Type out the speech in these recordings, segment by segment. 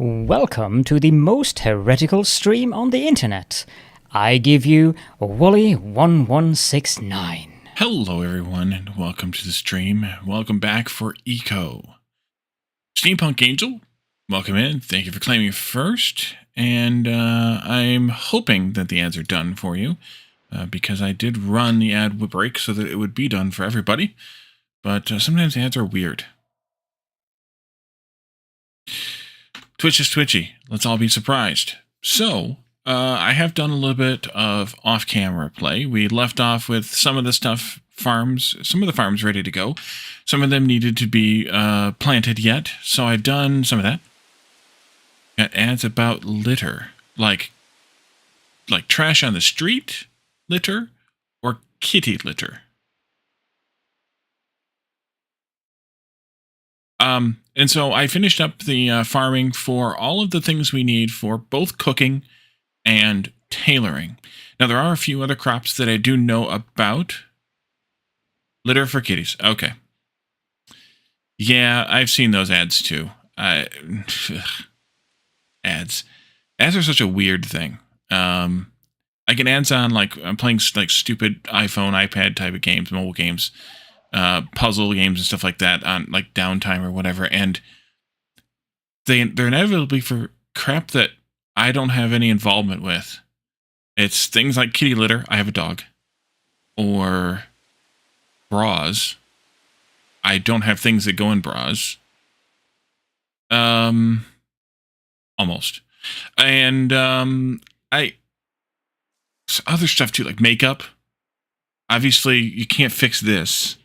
Welcome to the most heretical stream on the internet. I give you Wooly1169. Hello everyone and welcome to the stream. Welcome back for Eco. Steampunk Angel, welcome in. Thank you for claiming first. And I'm hoping that the ads are done for you because I did run the ad break so that it would be done for everybody. But sometimes the ads are weird. Twitch is twitchy. Let's all be surprised. So, I have done a little bit of off-camera play. We left off with some of the stuff, some of the farms ready to go. Some of them needed to be planted yet, so I've done some of that. Got ads about litter, like trash on the street litter or kitty litter. And so I finished up the farming for all of the things we need for both cooking and tailoring. Now, there are a few other crops that I do know about. Litter for kitties. Okay. Yeah, I've seen those ads too. Ads. Ads are such a weird thing. I get ads on, like, I'm playing like stupid iPhone, iPad type of games, mobile games. Puzzle games and stuff like that on like downtime or whatever, and they're inevitably for crap that I don't have any involvement with. It's things like kitty litter, I have a dog, or bras. I don't have things that go in bras. Almost. And other stuff too, like makeup. Obviously, you can't fix this.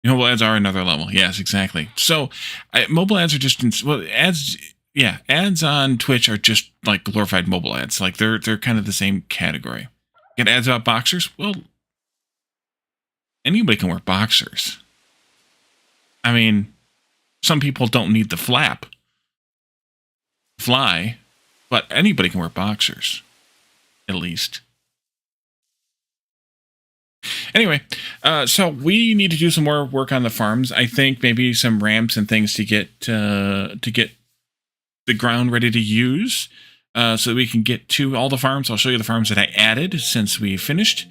Mobile ads are another level. Yes, exactly. So, mobile ads are just ads on Twitch are just like glorified mobile ads. Like they're kind of the same category. Get ads about boxers? Well, anybody can wear boxers. I mean, some people don't need the fly, but anybody can wear boxers, at least. Anyway, so we need to do some more work on the farms. I think maybe some ramps and things to get the ground ready to use, so that we can get to all the farms. I'll show you the farms that I added since we finished.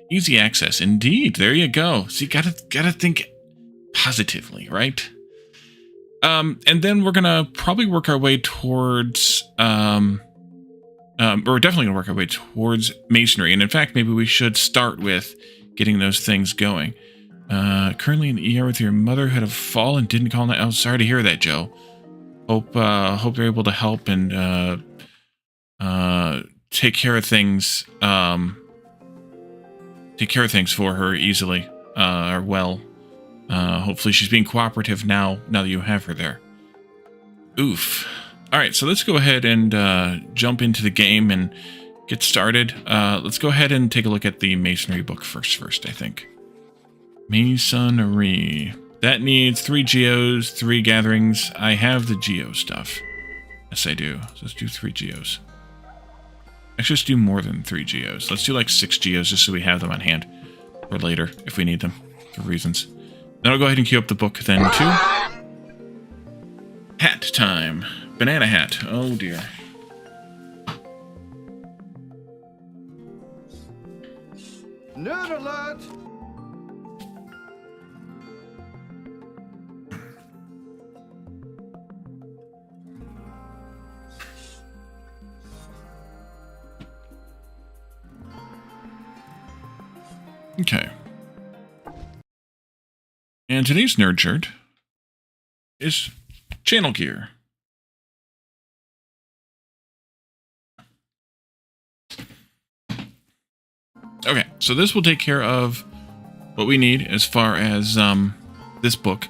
Easy access, indeed. There you go. So you gotta think positively, right? And then we're gonna probably work our way towards. We're definitely gonna work our way towards masonry, and in fact, maybe we should start with getting those things going. Currently in the ER with your mother had a fall and didn't call. Oh, sorry to hear that, Joe. Hope you're able to help and take care of things. Take care of things for her easily or well. Hopefully she's being cooperative now that you have her there. Oof. All right, so let's go ahead and jump into the game and get started. Let's go ahead and take a look at the masonry book first, I think. Masonry. That needs 3 geos, 3 gatherings. I have the geo stuff. Yes, I do. So let's do 3 geos. Actually, let's do more than 3 geos. Let's do like 6 geos just so we have them on hand for later if we need them for reasons. Then I'll go ahead and queue up the book then too. Hat time. Banana hat. Oh dear. Nerd alert! Okay. And today's nerd shirt is channel gear. Okay, so this will take care of what we need as far as this book.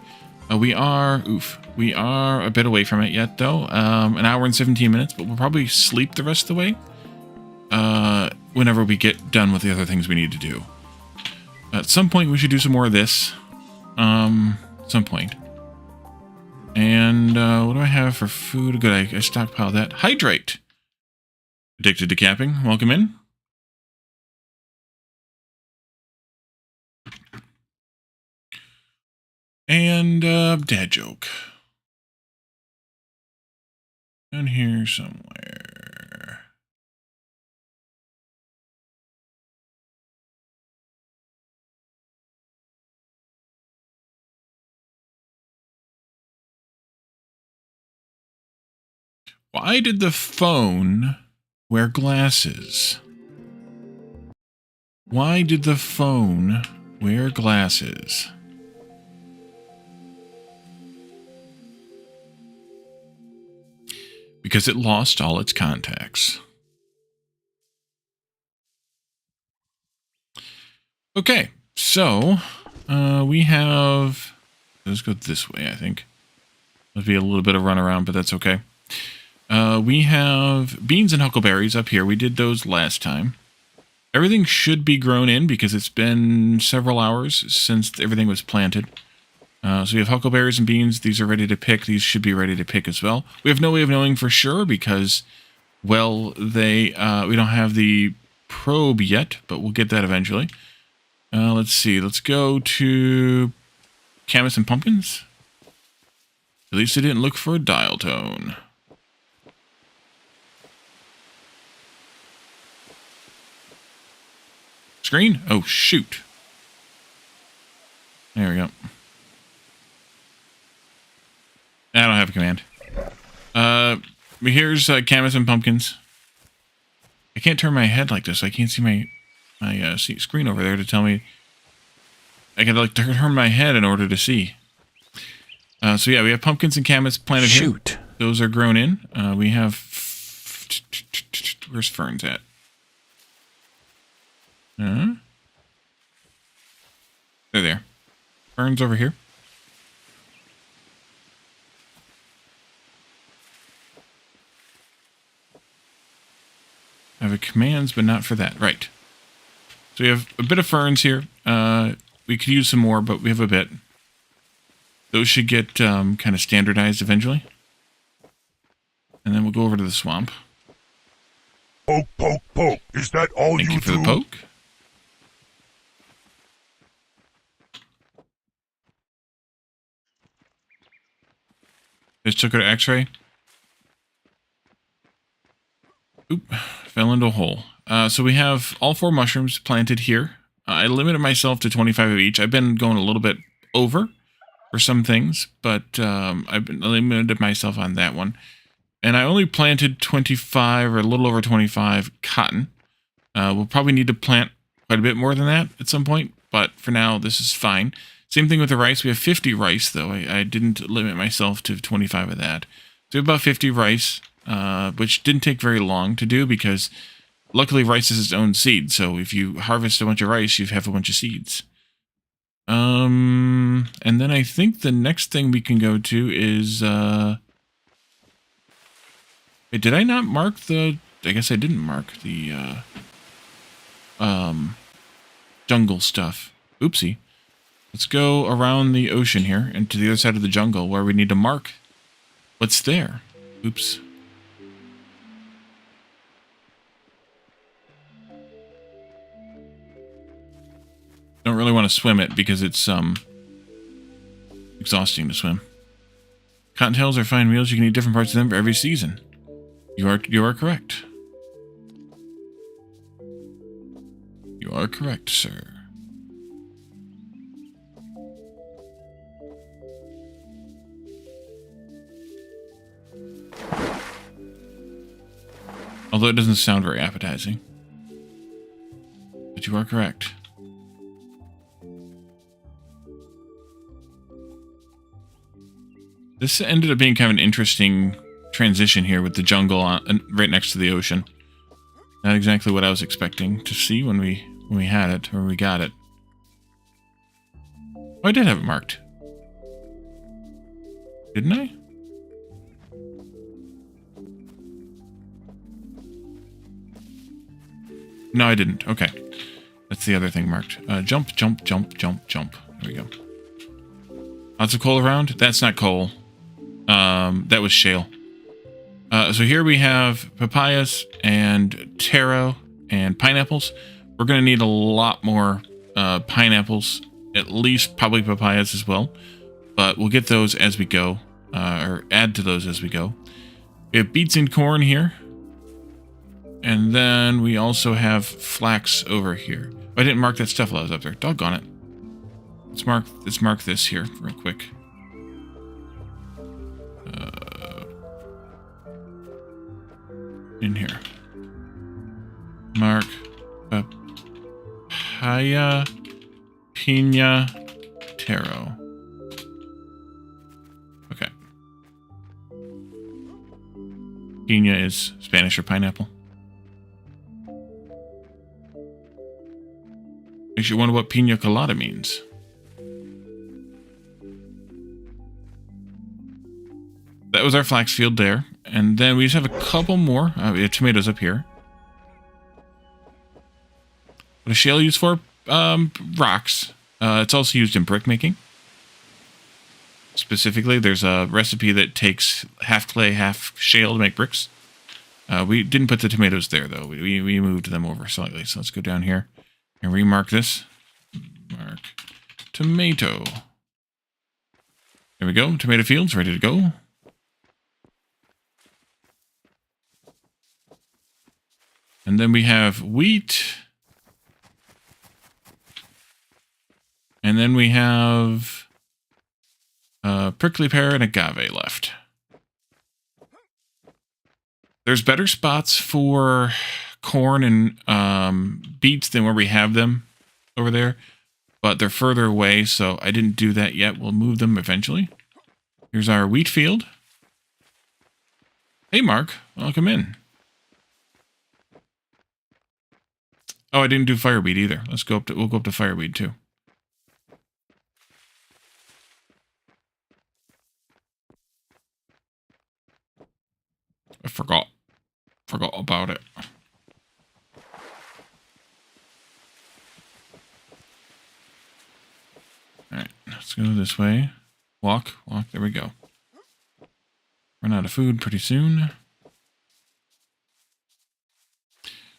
We are a bit away from it yet, though. An hour and 17 minutes, but we'll probably sleep the rest of the way whenever we get done with the other things we need to do. At some point, we should do some more of this. Some point. And what do I have for food? Good, I stockpiled that. Hydrate. Addicted to camping. Welcome in. And dad joke. Down here somewhere. Why did the phone wear glasses? Why did the phone wear glasses? Because it lost all its contacts. Okay, so we have... Let's go this way, I think. There'll be a little bit of runaround, but that's okay. We have beans and huckleberries up here. We did those last time. Everything should be grown in because it's been several hours since everything was planted. So we have huckleberries and beans. These are ready to pick. These should be ready to pick as well. We have no way of knowing for sure because, well, we don't have the probe yet, but we'll get that eventually. Let's see. Let's go to camas and pumpkins. At least I didn't look for a dial tone. Screen? Oh, shoot. There we go. I don't have a command. Here's camas and pumpkins. I can't turn my head like this. I can't see my screen over there to tell me. I gotta like turn my head in order to see. So yeah, we have pumpkins and camas planted here. Shoot. Those are grown in. We have... Where's ferns at? They're there. Ferns over here. I have a commands, but not for that. Right. So we have a bit of ferns here. We could use some more, but we have a bit. Those should get kind of standardized eventually. And then we'll go over to the swamp. Poke, poke, poke. Is that all Thank you you for do? the poke. Just took her to x-ray. Oop, fell into a hole. So we have all 4 mushrooms planted here. I limited myself to 25 of each. I've been going a little bit over for some things, but I've been limited myself on that one. And I only planted 25 or a little over 25 cotton. We'll probably need to plant quite a bit more than that at some point, but for now, this is fine. Same thing with the rice. We have 50 rice, though. I didn't limit myself to 25 of that. So we have about 50 rice, which didn't take very long to do because luckily rice is its own seed. So if you harvest a bunch of rice, you have a bunch of seeds. And then I think the next thing we can go to is... Wait, did I not mark the... I guess I didn't mark the jungle stuff. Oopsie. Let's go around the ocean here and to the other side of the jungle where we need to mark what's there. Oops. Don't really want to swim it because it's exhausting to swim. Cottontails are fine meals. You can eat different parts of them for every season. You are correct. You are correct, sir. Although it doesn't sound very appetizing. But you are correct. This ended up being kind of an interesting transition here with the jungle right next to the ocean. Not exactly what I was expecting to see when we had it, or we got it. Oh, I did have it marked. Didn't I? No, I didn't. Okay. That's the other thing marked. Jump, jump, jump, jump, jump. There we go. Lots of coal around? That's not coal. That was shale. So here we have papayas and taro and pineapples. We're going to need a lot more pineapples, at least probably papayas as well. But we'll get those as we go, or add to those as we go. We have beets and corn here. And then we also have flax over here. I didn't mark that stuff while I was up there. Doggone it. Let's mark this here real quick. In here. Mark papaya, pina, taro. Okay. Pina is Spanish for pineapple. Makes you wonder what pina colada means. That was our flax field there. And then we just have a couple more. We have tomatoes up here. What is shale used for? Rocks. It's also used in brick making. Specifically, there's a recipe that takes half clay, half shale to make bricks. We didn't put the tomatoes there, though. We moved them over slightly. So let's go down here and remark this. Mark tomato. There we go. Tomato fields ready to go. And then we have wheat. And then we have prickly pear and agave left. There's better spots for corn and beets than where we have them over there. But they're further away, so I didn't do that yet. We'll move them eventually. Here's our wheat field. Hey, Mark. Welcome in. Oh, I didn't do fireweed either. Let's go up to, we'll go up to fireweed too. I forgot about it. All right, let's go this way. Walk. There we go. Run out of food pretty soon.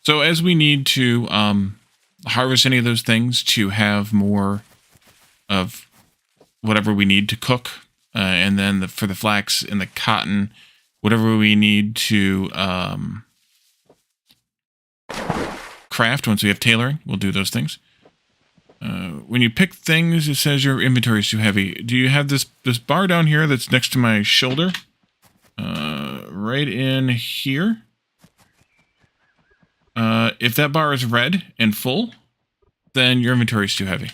So as we need to harvest any of those things to have more of whatever we need to cook, and then for the flax and the cotton, whatever we need to craft once we have tailoring, we'll do those things. When you pick things, it says your inventory is too heavy. Do you have this bar down here that's next to my shoulder? Right in here. If that bar is red and full, then your inventory is too heavy.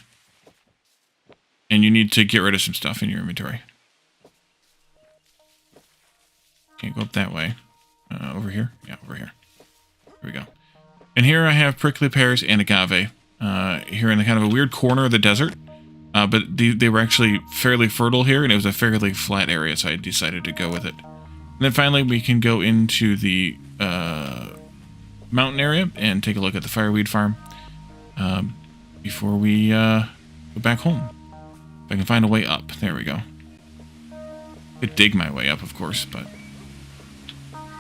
And you need to get rid of some stuff in your inventory. Can't go up that way. Over here? Yeah, over here. Here we go. And here I have prickly pears and agave. Here in the kind of a weird corner of the desert. But they were actually fairly fertile here, and it was a fairly flat area, so I decided to go with it. And then finally we can go into the mountain area and take a look at the fireweed farm before we go back home. If I can find a way up. There we go. I could dig my way up, of course, but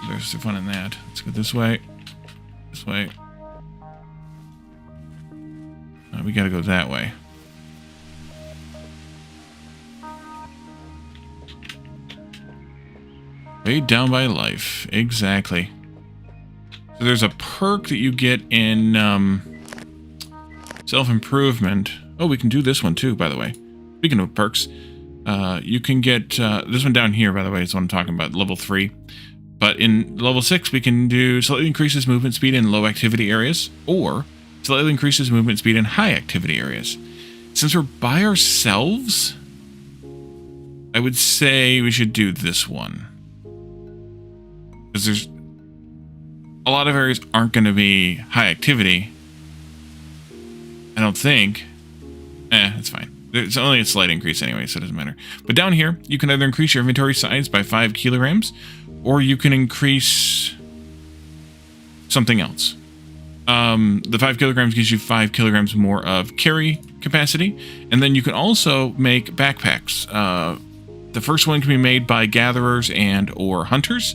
there's the fun in that. Let's go this way. This way. We gotta go that way. Weighed down by life. Exactly. So there's a perk that you get in self-improvement. Oh, we can do this one too, by the way. Speaking of perks, you can get this one down here, by the way, is what I'm talking about, level 3. But in level 6, we can do slightly increases movement speed in low activity areas, or slightly increases movement speed in high activity areas. Since we're by ourselves, I would say we should do this one. Because there's a lot of areas aren't going to be high activity. I don't think. It's fine. It's only a slight increase anyway, so it doesn't matter. But down here, you can either increase your inventory size by 5 kilograms, or you can increase something else. The 5 kilograms gives you 5 kilograms more of carry capacity, and then you can also make backpacks. The first one can be made by gatherers and or hunters,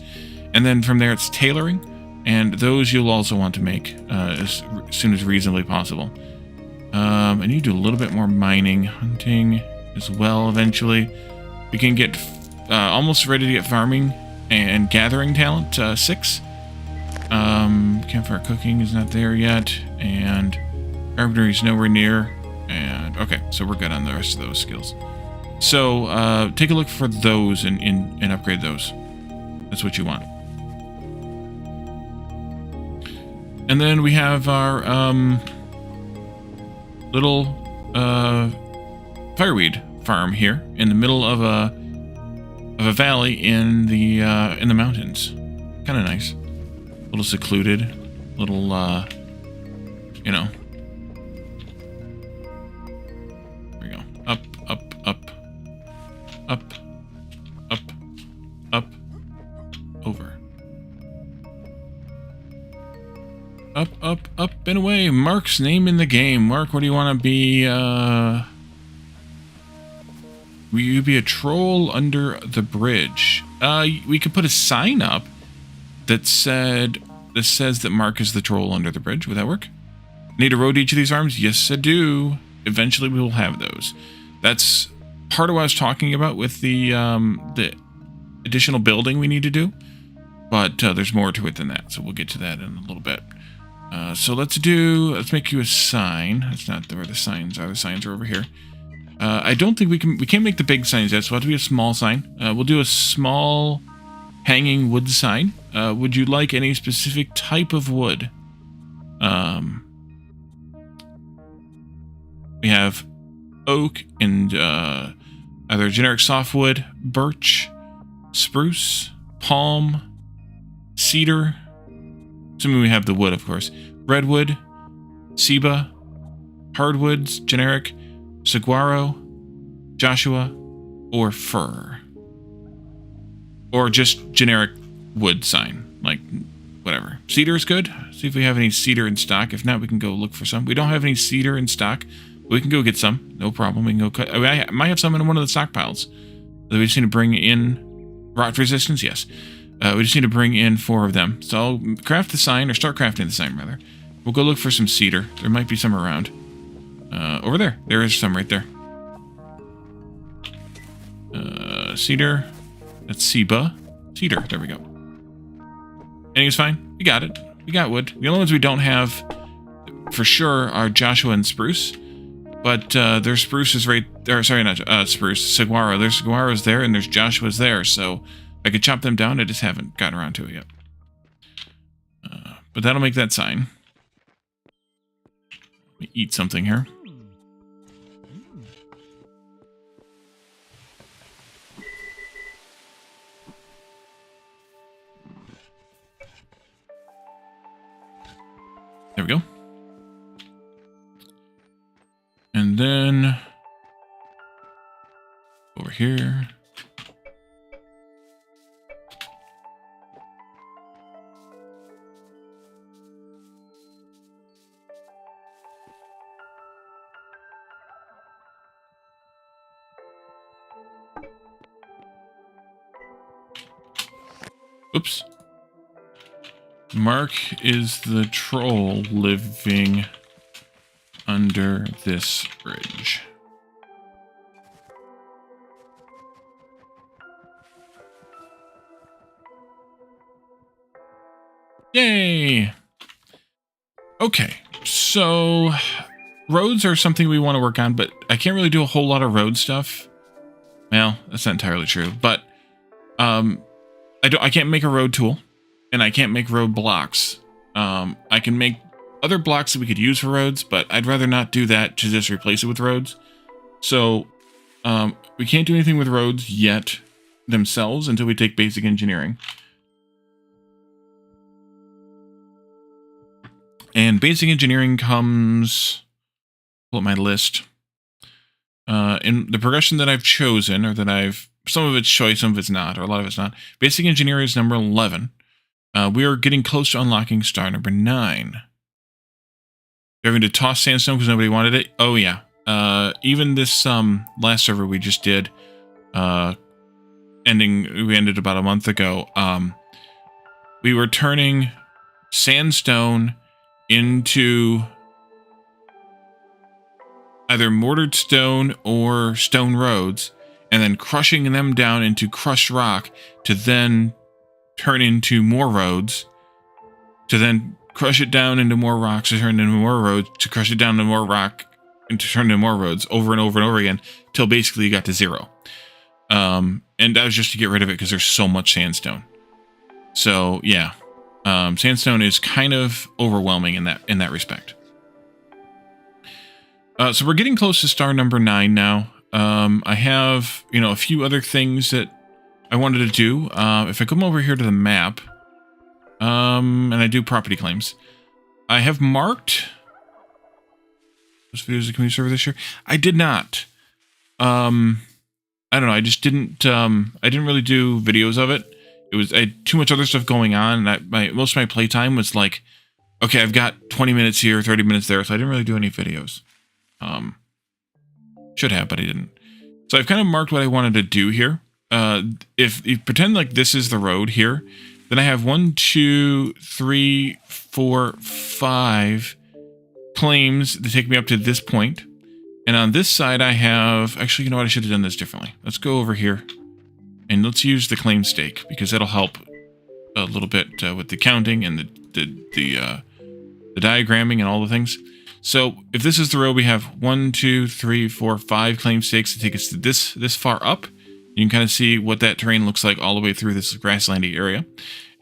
and then from there it's tailoring, and those you'll also want to make as soon as reasonably possible. And you do a little bit more mining, hunting as well eventually. We can get almost ready to get farming And gathering talent, 6. Campfire cooking is not there yet. And carpentry is nowhere near. And okay, so we're good on the rest of those skills. So take a look for those and upgrade those. That's what you want. And then we have our little fireweed farm here in the middle of a valley in the mountains. Kind of nice, a little secluded, little you know. There we go. Up, up, up, up, up, up, over. Up, up, up, and away. Mark's name in the game. Mark, what do you want to be? Will you be a troll under the bridge? We could put a sign up that says that Mark is the troll under the bridge. Would that work? Need a road to each of these farms? Yes, I do. Eventually, we will have those. That's part of what I was talking about with the additional building we need to do. But there's more to it than that, so we'll get to that in a little bit. So let's make you a sign. That's not where the signs are. The signs are over here. I don't think we can't make the big signs yet, so it'll have to be a small sign. We'll do a small hanging wood sign. Would you like any specific type of wood? We have oak and either generic softwood, birch, spruce, palm, cedar. Assuming we have the wood, of course. Redwood, ceiba, hardwoods, generic, saguaro, Joshua, or fir. Or just generic wood sign, like whatever. Cedar is good. See if we have any cedar in stock. If not, we can go look for some. We don't have any cedar in stock. We can go get some. No problem. We can go cut. I might have some in one of the stockpiles. We just need to bring in rot resistance. Yes. We just need to bring in 4 of them. So I'll craft the sign, or start crafting the sign, rather. We'll go look for some cedar. There might be some around. Over there. There is some right there. Cedar. That's ceiba. Cedar. There we go. Anything's fine. We got it. We got wood. The only ones we don't have, for sure, are Joshua and spruce. But there's spruce is right there. Sorry, not spruce. Saguaro. There's saguaros there, and there's Joshua's there. So I could chop them down. I just haven't gotten around to it yet. But that'll make that sign. Let me eat something here. There we go. And then over here. Oops. Mark is the troll living under this bridge. Yay! Okay, so roads are something we want to work on, but I can't really do a whole lot of road stuff. Well, that's not entirely true, but I can't make a road tool, and I can't make road blocks. I can make other blocks that we could use for roads, but I'd rather not do that to just replace it with roads. So we can't do anything with roads yet themselves until we take basic engineering. And basic engineering comes, pull up my list. In the progression that I've chosen, or that some of it's choice, some of it's not, or a lot of it's not. Basic engineering is number 11. We are getting close to unlocking star number 9. You're having to toss sandstone because nobody wanted it? Oh, yeah. Even this last server we just did, we ended about a month ago. We were turning sandstone into either mortared stone or stone roads, and then crushing them down into crushed rock to then turn into more roads, to then crush it down into more rocks, to turn into more roads, to crush it down to more rock, and to turn into more roads over and over and over again, till basically you got to 0. And that was just to get rid of it because there's so much sandstone. So yeah, sandstone is kind of overwhelming in that respect. So we're getting close to star number 9 now. I have, a few other things that I wanted to do. If I come over here to the map, and I do property claims, I have marked those videos of community server this year. I did not. I don't know. I just didn't. I didn't really do videos of it. I had too much other stuff going on, and most of my playtime was like, okay, I've got 20 minutes here, 30 minutes there, so I didn't really do any videos. Should have, but I didn't. So I've kind of marked what I wanted to do here. If you pretend like this is the road here, then I have 1, 2, 3, 4, 5 claims that take me up to this point. And on this side, I have... Actually, you know what? I should have done this differently. Let's go over here. And let's use the claim stake, because that'll help a little bit with the counting and the diagramming and all the things. So if this is the road, we have 1, 2, 3, 4, 5 claim stakes to take us to this far up. You can kind of see what that terrain looks like all the way through this grasslandy area.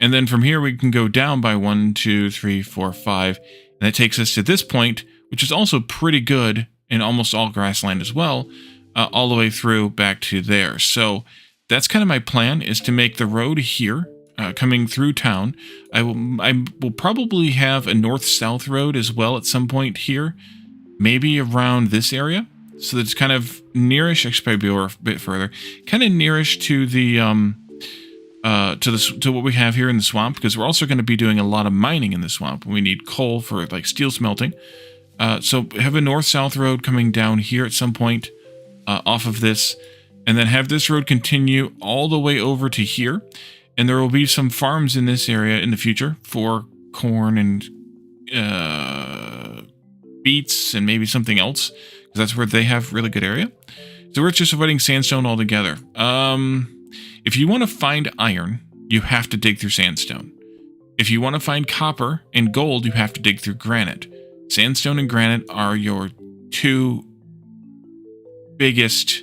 And then from here, we can go down by 1, 2, 3, 4, 5. And that takes us to this point, which is also pretty good in almost all grassland as well, all the way through back to there. So that's kind of my plan, is to make the road here, coming through town. I will probably have a north-south road as well at some point here, maybe around this area. So that it's kind of nearish, actually probably a bit further, kind of nearish to the to what we have here in the swamp, because we're also going to be doing a lot of mining in the swamp. We need coal for like steel smelting. So have a north-south road coming down here at some point off of this, and then have this road continue all the way over to here. And there will be some farms in this area in the future for corn and beets and maybe something else, because that's where they have really good area. So we're just avoiding sandstone altogether. If you want to find iron, you have to dig through sandstone. If you want to find copper and gold, you have to dig through granite. Sandstone and granite are your 2 biggest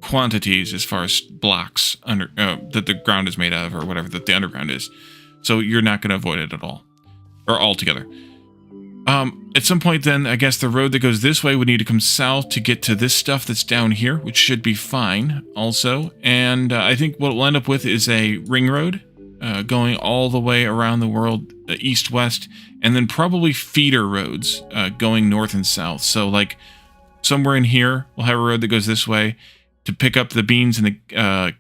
quantities as far as blocks that the ground is made of, or whatever that the underground is. So you're not going to avoid it at all, or altogether. At some point then, I guess the road that goes this way would need to come south to get to this stuff that's down here, which should be fine also. And I think what we'll end up with is a ring road going all the way around the world, east-west, and then probably feeder roads going north and south. So like somewhere in here, we'll have a road that goes this way to pick up the beans and the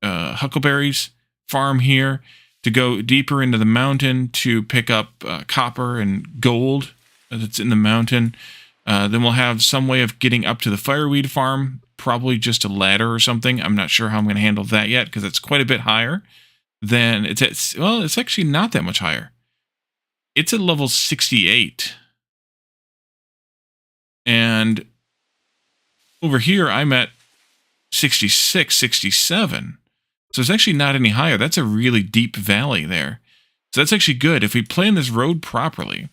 huckleberries, farm here, to go deeper into the mountain to pick up copper and gold that's in the mountain. Then we'll have some way of getting up to the fireweed farm, probably just a ladder or something. I'm not sure how I'm going to handle that yet, because it's quite a bit higher than it's at. Well, it's actually not that much higher. It's at level 68. And over here, I'm at 66, 67. So it's actually not any higher. That's a really deep valley there. So that's actually good. If we plan this road properly,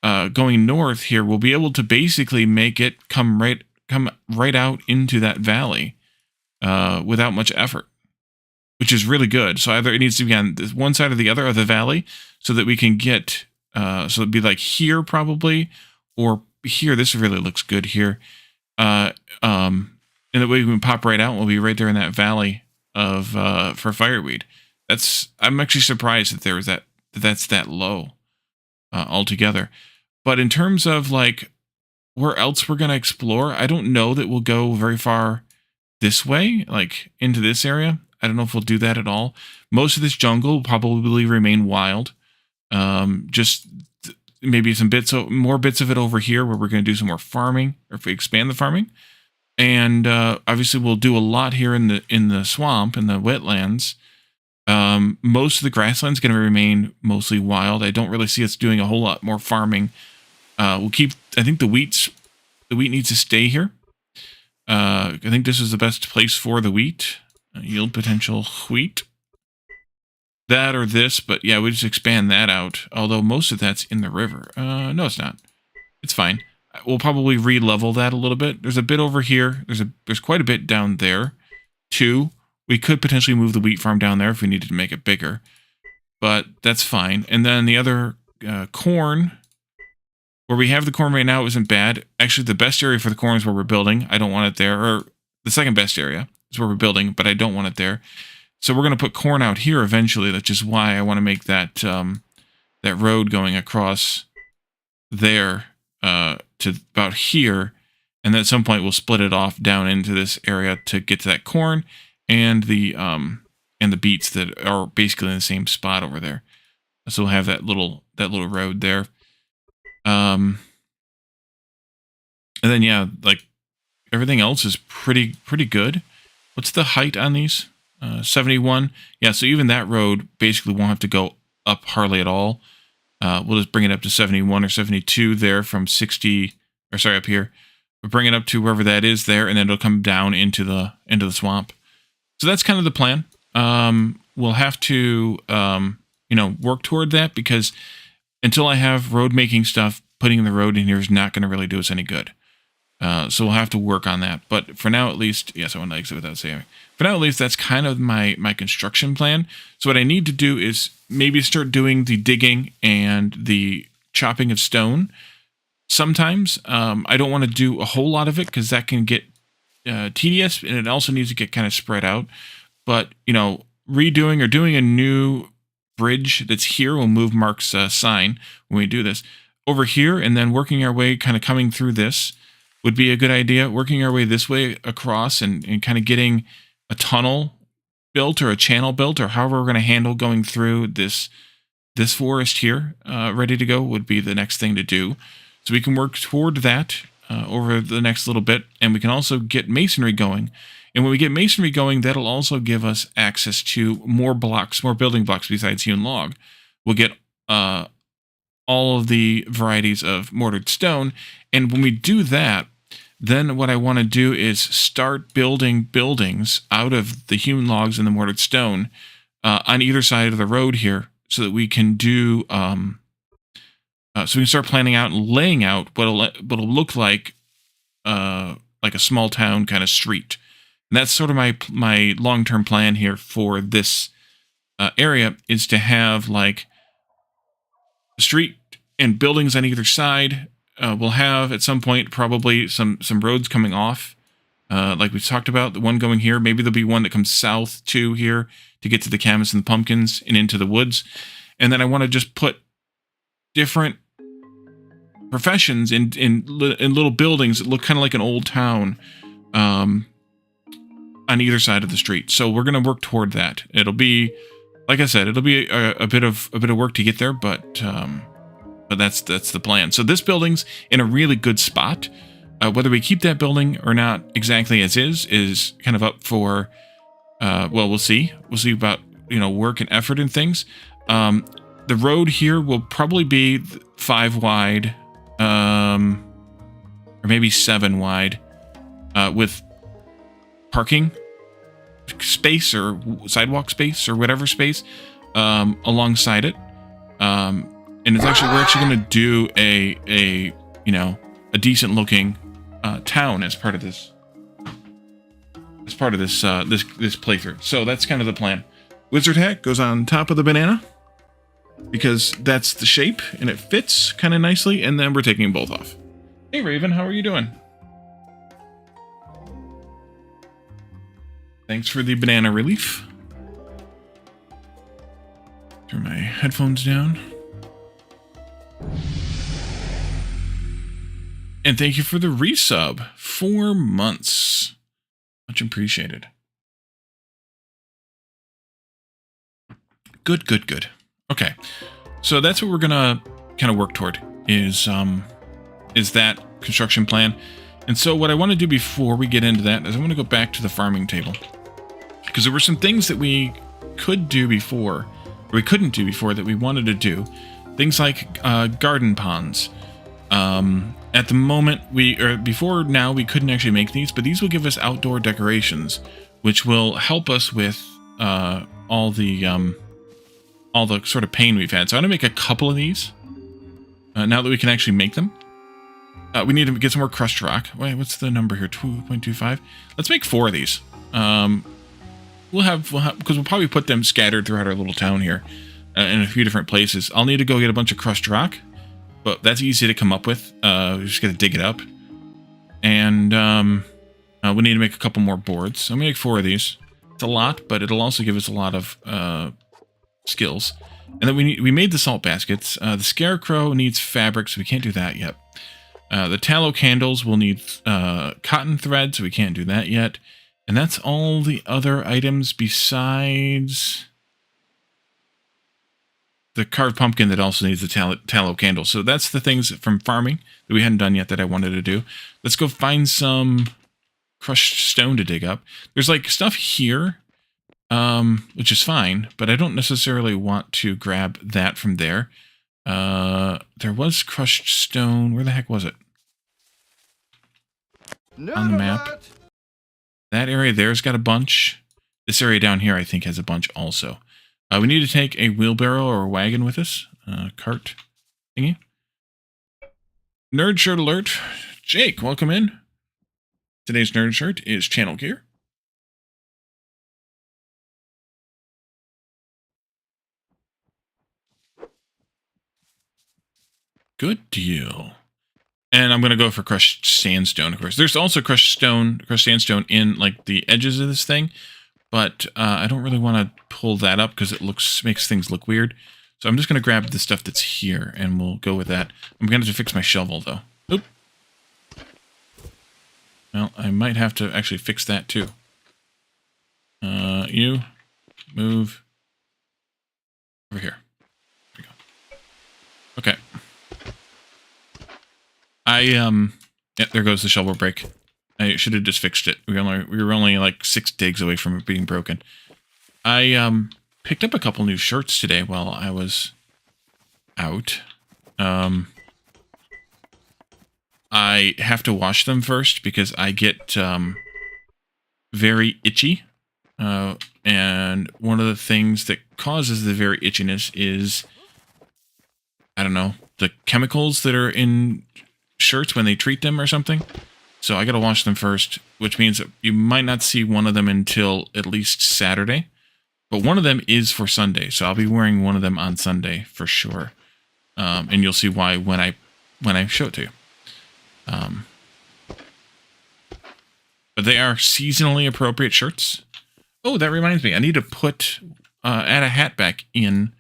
going north here, we'll be able to basically make it come right out into that valley without much effort, which is really good. So either it needs to be on this one side or the other of the valley, so that we can get, so it'd be like here probably, or here. This really looks good here. And that way we can pop right out. We'll be right there in that valley of for fireweed. I'm actually surprised that that's that low altogether. But in terms of like where else we're gonna explore, I don't know that we'll go very far this way, like into this area. I don't know if we'll do that at all. Most of this jungle will probably remain wild. Just maybe more bits of it over here where we're gonna do some more farming, or if we expand the farming. And obviously we'll do a lot here in the swamp, in the wetlands. Most of the grassland's going to remain mostly wild. I don't really see us doing a whole lot more farming. We'll keep, I think the wheat needs to stay here. I think this is the best place for the wheat. Yield potential wheat. that or this, but yeah, we just expand that out. Although most of that's in the river. No, it's not. It's fine. We'll probably re-level that a little bit. There's a bit over here. There's quite a bit down there, too. We could potentially move the wheat farm down there if we needed to make it bigger, but that's fine. And then the other corn, where we have the corn right now, isn't bad. Actually, the best area for the corn is where we're building. I don't want it there. Or the second best area is where we're building, but I don't want it there. So we're going to put corn out here eventually. That's just why I want to make that that road going across there to about here. And then at some point we'll split it off down into this area to get to that corn and the beets that are basically in the same spot over there. So we'll have that little road there. And then yeah, like everything else is pretty good. What's the height on these? 71. Yeah, so even that road basically won't have to go up hardly at all. We'll just bring it up to 71 or 72 there from 60, or sorry, up here. We'll bring it up to wherever that is there, and then it'll come down into the swamp. So that's kind of the plan. We'll have to, work toward that, because until I have road making stuff, putting the road in here is not going to really do us any good. So we'll have to work on that. But for now, at least, yes, I want to exit without saying. For now, at least, that's kind of my construction plan. So what I need to do is maybe start doing the digging and the chopping of stone. Sometimes I don't want to do a whole lot of it because that can get tedious, and it also needs to get kind of spread out. But, redoing or doing a new bridge that's here will move Mark's sign when we do this over here, and then working our way, kind of coming through this would be a good idea. Working our way this way across and kind of getting a tunnel built or a channel built, or however we're going to handle going through this forest here, ready to go, would be the next thing to do. So we can work toward that over the next little bit, and we can also get masonry going. And when we get masonry going, that'll also give us access to more blocks, more building blocks besides hewn log. We'll get all of the varieties of mortared stone, and when we do that, then what I want to do is start building buildings out of the hewn logs and the mortared stone on either side of the road here, so that we can do, so we can start planning out and laying out what'll look like a small town kind of street. And that's sort of my long-term plan here for this area, is to have like a street and buildings on either side. We'll have at some point probably some roads coming off, like we talked about. The one going here, maybe there'll be one that comes south to here to get to the camas and the pumpkins and into the woods. And then I want to just put different professions in little buildings that look kind of like an old town on either side of the street. So we're going to work toward that. It'll be, like I said, it'll be a bit of work to get there, but that's the plan. So this building's in a really good spot. Whether we keep that building or not exactly as is kind of up for, we'll see. We'll see about, work and effort and things. The road here will probably be 5 wide, or maybe 7 wide, with parking space or sidewalk space or whatever space alongside it. And we're actually going to do a decent looking town as part of this playthrough. So that's kind of the plan. Wizard hat goes on top of the banana because that's the shape and it fits kind of nicely. And then we're taking them both off. Hey Raven, how are you doing? Thanks for the banana relief. Turn my headphones down. And thank you for the resub. 4 months. Much appreciated. Good. Okay. So that's what we're gonna kind of work toward is that construction plan. And so what I want to do before we get into that is I want to go back to the farming table. Because there were some things that we could do before, or we couldn't do before, that we wanted to do. Things like garden ponds. At the moment, before now, we couldn't actually make these, but these will give us outdoor decorations, which will help us with all the all the sort of pain we've had. So I'm going to make a couple of these. Now that we can actually make them. We need to get some more crushed rock. Wait, what's the number here? 2.25. Let's make 4 of these. We'll have because we'll probably put them scattered throughout our little town here in a few different places. I'll need to go get a bunch of crushed rock, but that's easy to come up with. We just got to dig it up, and we need to make a couple more boards. So I'm gonna make 4 of these. It's a lot, but it'll also give us a lot of skills. And then we made the salt baskets. The scarecrow needs fabric, so we can't do that yet. The tallow candles will need cotton thread, so we can't do that yet. And that's all the other items besides the carved pumpkin that also needs the tallow candle. So that's the things from farming that we hadn't done yet that I wanted to do. Let's go find some crushed stone to dig up. There's like stuff here, which is fine, but I don't necessarily want to grab that from there. There was crushed stone. Where the heck was it? On the map. That area there's got a bunch. This area down here, I think, has a bunch also. We need to take a wheelbarrow or a wagon with us. Cart thingy. Nerd shirt alert. Jake, welcome in. Today's nerd shirt is channel gear. Good deal. And I'm going to go for crushed sandstone, of course. There's also crushed sandstone in like the edges of this thing, but I don't really want to pull that up because it makes things look weird. So I'm just going to grab the stuff that's here and we'll go with that. I'm going to have to fix my shovel though. Oop. Well, I might have to actually fix that too. You move over here. There we go. Okay. Yeah, there goes the shovel break. I should have just fixed it. We were only like 6 digs away from it being broken. I picked up a couple new shirts today while I was out. I have to wash them first because I get very itchy. And one of the things that causes the very itchiness is, I don't know, the chemicals that are in shirts when they treat them or something. So I gotta wash them first, which means that you might not see one of them until at least Saturday. But one of them is for Sunday, so I'll be wearing one of them on Sunday for sure. And you'll see why when I show it to you. But they are seasonally appropriate shirts. Oh, that reminds me, I need to put add a hat back in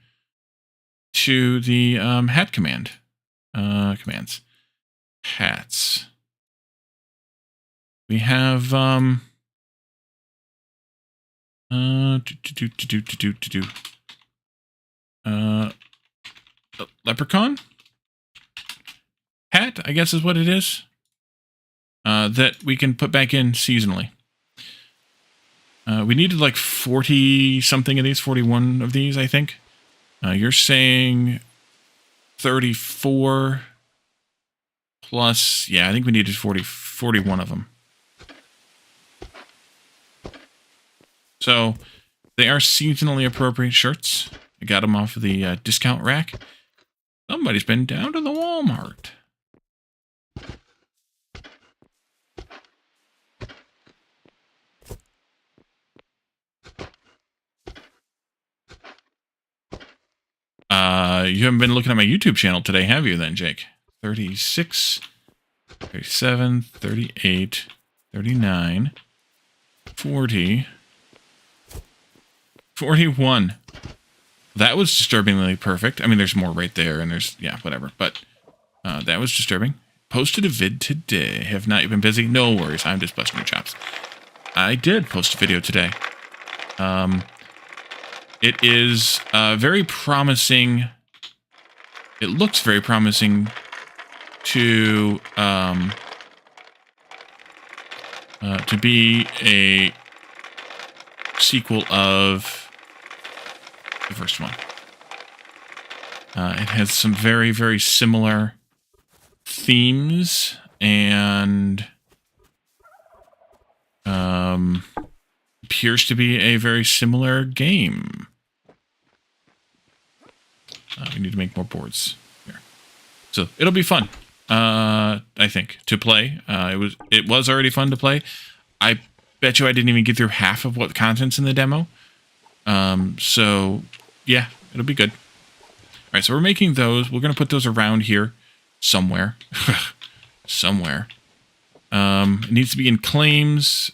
to the hat command commands. Hats. We have leprechaun hat, I guess is what it is. That we can put back in seasonally. We needed like 40 something of these, 41 of these, I think. You're saying 34 plus, yeah, I think we needed 41 of them. So they are seasonally appropriate shirts. I got them off of the discount rack. Somebody's been down to the Walmart. You haven't been looking at my YouTube channel today, have you then, Jake? 36, 37, 38, 39, 40, 41. That was disturbingly perfect. I mean, there's more right there, and there's, yeah, whatever. But that was disturbing. Posted a vid today. Have not been busy? No worries. I'm just busting your chops. I did post a video today. It is very promising. It looks very promising to be a sequel of the first one. It has some very, very similar themes and appears to be a very similar game. We need to make more boards here. So it'll be fun, I think, to play. It was already fun to play. I bet you I didn't even get through half of what content's in the demo. So yeah, it'll be good. All right, so we're making those. We're going to put those around here somewhere. Somewhere. It needs to be in claims.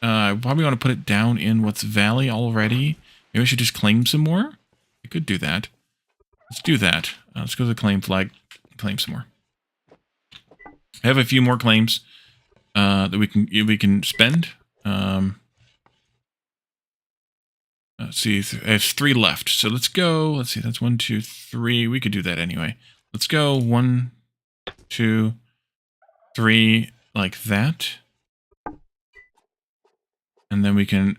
I probably want to put it down in what's valley already. Maybe I should just claim some more. I could do that. Let's do that. Let's go to the claim flag. Claim some more. I have a few more claims that we can spend. Let's see. I have 3 left. So let's go. Let's see. That's 1, 2, 3. We could do that anyway. Let's go 1, 2, 3, like that. And then we can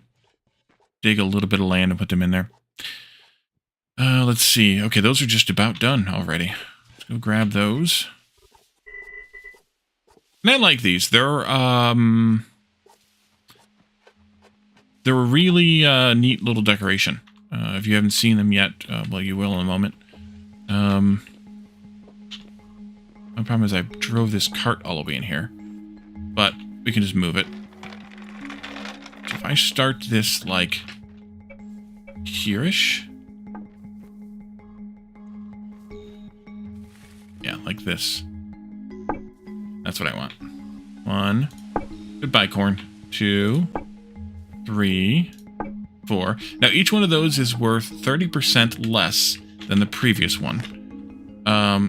dig a little bit of land and put them in there. Let's see. Okay, those are just about done already. Let's go grab those. And I like these. They're a really neat little decoration. If you haven't seen them yet, well, you will in a moment. My problem is I drove this cart all the way in here. But we can just move it. So if I start this, like, here-ish. Yeah, like this. That's what I want. 1. Goodbye, corn. 2, 3, 4. Now, each one of those is worth 30% less than the previous one.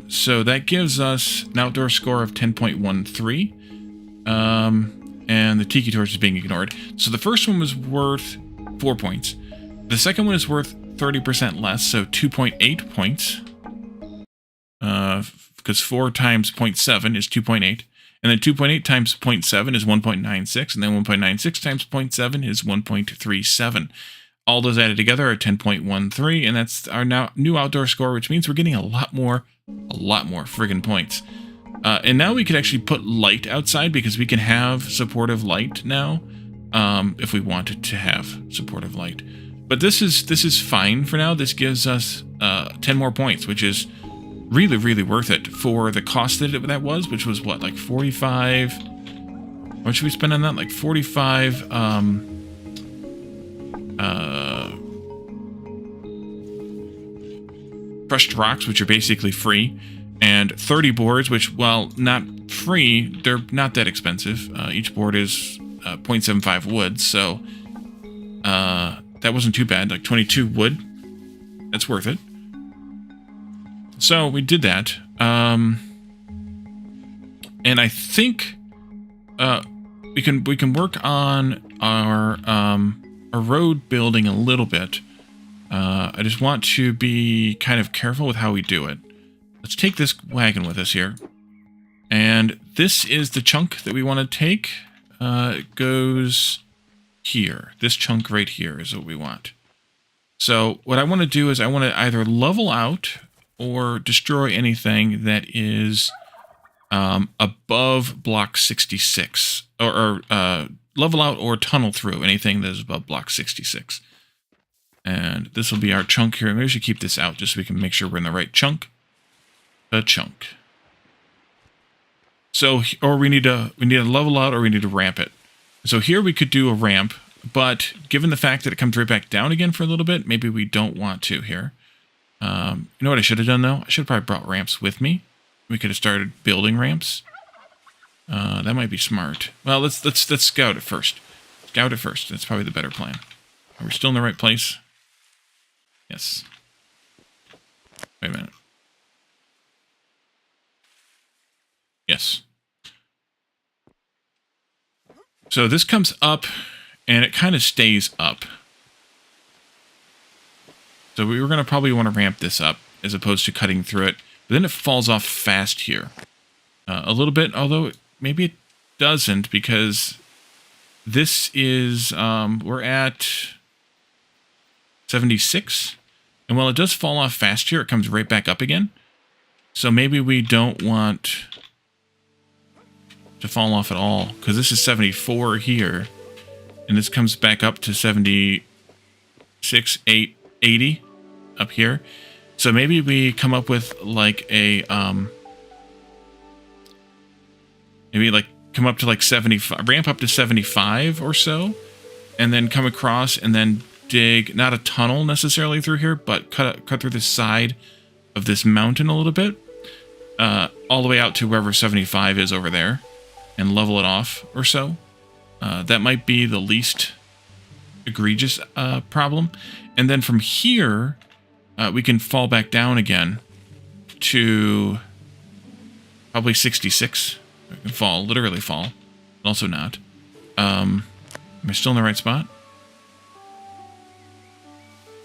So that gives us an outdoor score of 10.13. And the Tiki Torch is being ignored. So the first one was worth 4 points. The second one is worth 30% less, so 2.8 points. Because 4 times 0.7 is 2.8. And then 2.8 times 0.7 is 1.96. And then 1.96 times 0.7 is 1.37. All those added together are 10.13. And that's our new outdoor score, which means we're getting a lot more friggin' points. And now we could actually put light outside because we can have supportive light now. If we wanted to have supportive light. But this is fine for now. This gives us 10 more points, which is really, really worth it for the cost that was, which was what, like 45? What should we spend on that? Like 45 crushed rocks, which are basically free, and 30 boards, which, while not free, they're not that expensive. Each board is 0.75 wood, so that wasn't too bad. Like 22 wood, that's worth it. So we did that, and I think we can work on our road building a little bit. I just want to be kind of careful with how we do it. Let's take this wagon with us here, and this is the chunk that we want to take. It goes here. This chunk right here is what we want. So what I want to do is I want to either level out or destroy anything that is above block 66. Or level out or tunnel through anything that is above block 66. And this will be our chunk here. Maybe we should keep this out just so we can make sure we're in the right chunk. A chunk. So, or we need to level out or we need to ramp it. So here we could do a ramp, but given the fact that it comes right back down again for a little bit, maybe we don't want to here. You know what I should have done though? I should have probably brought ramps with me. We could have started building ramps. That might be smart. Well, let's scout it first. Scout it first. That's probably the better plan. Are we still in the right place? Yes. Wait a minute. Yes. So this comes up, and it kind of stays up. So we were going to probably want to ramp this up, as opposed to cutting through it. But then it falls off fast here. A little bit, although maybe it doesn't, because this is, we're at 76. And while it does fall off fast here, it comes right back up again. So maybe we don't want to fall off at all, because this is 74 here, and this comes back up to 76, 80 up here. So maybe we come up with like a maybe like come up to like 75, ramp up to 75 or so, and then come across and then dig not a tunnel necessarily through here, but cut through the side of this mountain a little bit, all the way out to wherever 75 is over there, and level it off or so. That might be the least egregious problem. And then from here, we can fall back down again to probably 66. We can fall, literally fall. Also not. Am I still in the right spot?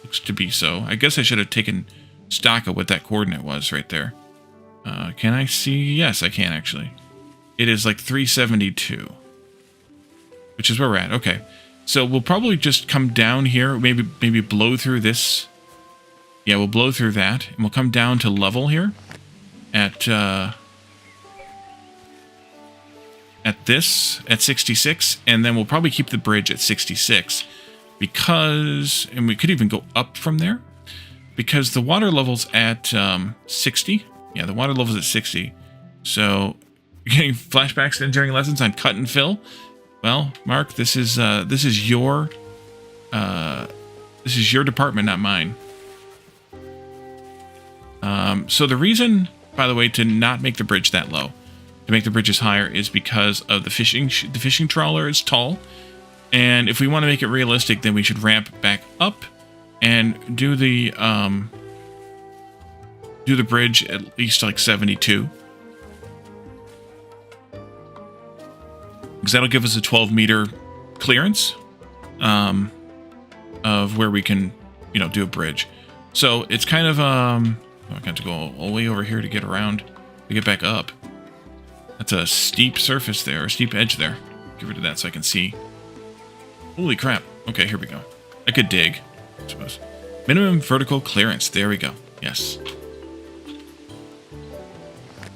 Looks to be so. I guess I should have taken stock of what that coordinate was right there. Can I see? Yes, I can actually. It is like 372. Which is where we're at. Okay. So we'll probably just come down here. Maybe blow through this. Yeah, we'll blow through that. And we'll come down to level here. At this, at 66. And then we'll probably keep the bridge at 66. Because, and we could even go up from there. Because the water level's at 60. Yeah, the water level's at 60. So, you're getting flashbacks to engineering lessons on cut and fill. Well, Mark, this is your department, not mine. So the reason, by the way, to not make the bridge that low, to make the bridges higher, is because of the fishing trawler is tall, and if we want to make it realistic, then we should ramp back up and do the bridge at least like 72. Because that'll give us a 12-meter clearance of where we can, do a bridge. So it's kind of, I got to go all the way over here to get around, to get back up. That's a steep surface there, a steep edge there. Get rid of that so I can see. Holy crap. Okay, here we go. I could dig, I suppose. Minimum vertical clearance. There we go. Yes.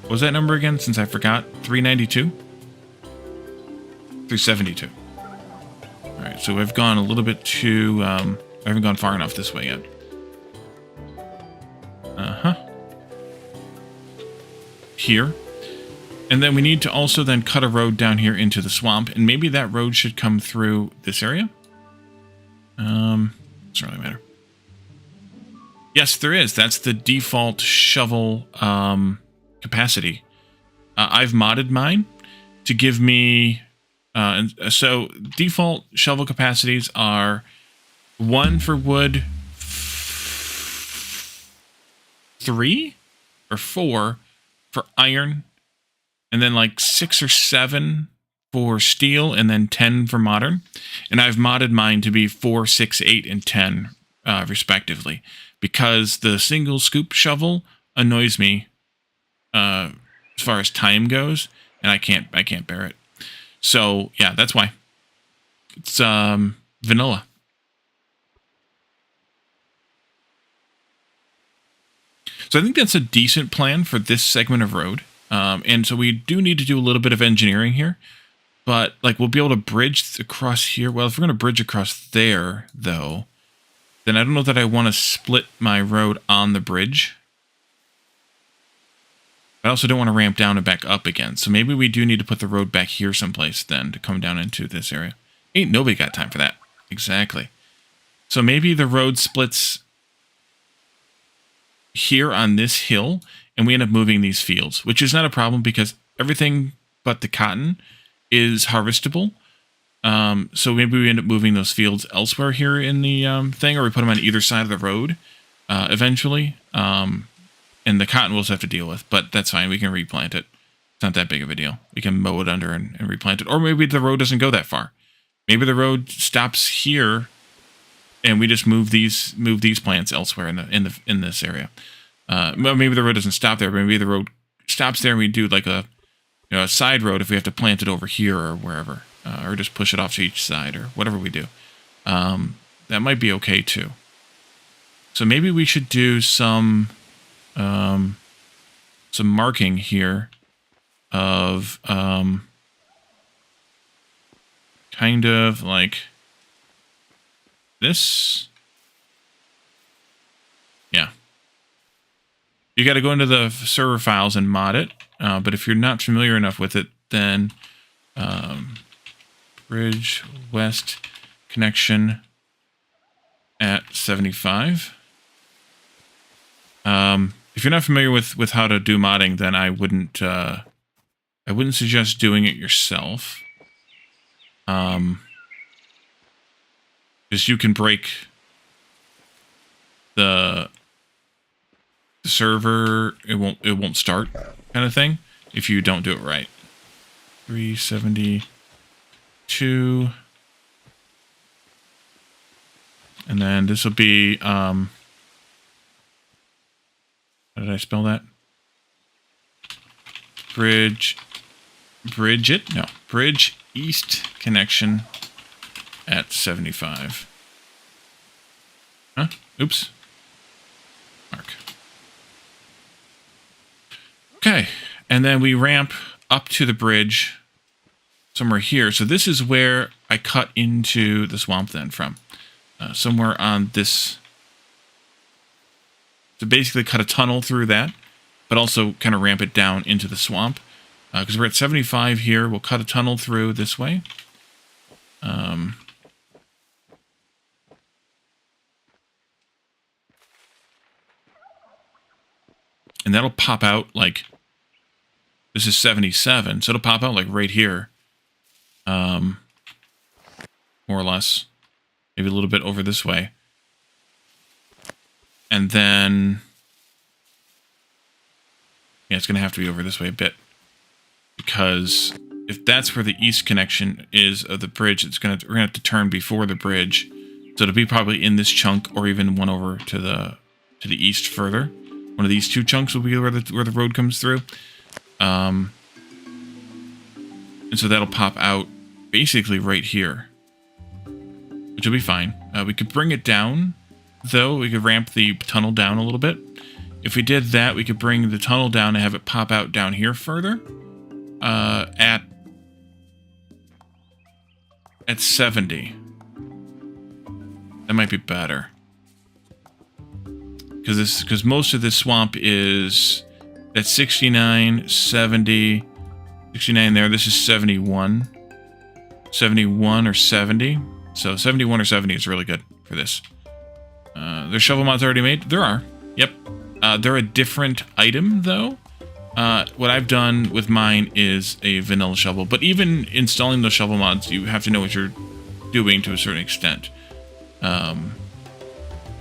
What was that number again, since I forgot? 392? 372. Alright, so we've gone a little bit too... I haven't gone far enough this way yet. Here. And then we need to also then cut a road down here into the swamp. And maybe that road should come through this area. Doesn't really matter. Yes, there is. That's the default shovel capacity. I've modded mine to give me... so default shovel capacities are 1 for wood, 3 or 4 for iron, and then like 6 or 7 for steel, and then 10 for modern. And I've modded mine to be 4, 6, 8, and 10 respectively, because the single scoop shovel annoys me as far as time goes, and I can't bear it. So, yeah, that's why. It's vanilla. So I think that's a decent plan for this segment of road. And so we do need to do a little bit of engineering here. But, like, we'll be able to bridge across here. Well, if we're going to bridge across there, though, then I don't know that I want to split my road on the bridge. I also don't want to ramp down and back up again. So maybe we do need to put the road back here someplace then to come down into this area. Ain't nobody got time for that. Exactly. So maybe the road splits here on this hill, and we end up moving these fields, which is not a problem because everything but the cotton is harvestable. So maybe we end up moving those fields elsewhere here in the thing, or we put them on either side of the road eventually. And the cotton we'll just have to deal with, but that's fine. We can replant it. It's not that big of a deal. We can mow it under and replant it. Or maybe the road doesn't go that far. Maybe the road stops here, and we just move these plants elsewhere in this area. Well, maybe the road doesn't stop there. But maybe the road stops there, and we do like a side road if we have to plant it over here or wherever, or just push it off to each side or whatever we do. That might be okay too. So maybe we should do some marking here of kind of like this. Yeah. you got to go into the server files and mod it. But if you're not familiar enough with it, then bridge west connection at 75. If you're not familiar with how to do modding, then I wouldn't suggest doing it yourself. Because you can break the server, it won't start, kind of thing, if you don't do it right. 372, and then this will be how did I spell that? Bridge east connection at 75. Huh? Oops. Mark. Okay, and then we ramp up to the bridge somewhere here. So this is where I cut into the swamp then from. Somewhere on this. To basically cut a tunnel through that, but also kind of ramp it down into the swamp. Because we're at 75 here, we'll cut a tunnel through this way. And that'll pop out like, this is 77, so it'll pop out like right here. More or less. Maybe a little bit over this way. And then, yeah, it's going to have to be over this way a bit. Because if that's where the east connection is of the bridge, we're going to have to turn before the bridge. So it'll be probably in this chunk, or even one over to the east further. One of these two chunks will be where the road comes through. And so that'll pop out basically right here, which will be fine. We could bring it down, though. We could ramp the tunnel down a little bit. If we did that, we could bring the tunnel down and have it pop out down here further. At 70. That might be better. Because most of this swamp is at 69, 70, 69 there. This is 71. 71 or 70. So 71 or 70 is really good for this. There's shovel mods already made? There are. Yep. They're a different item, though. What I've done with mine is a vanilla shovel. But even installing those shovel mods, you have to know what you're doing to a certain extent.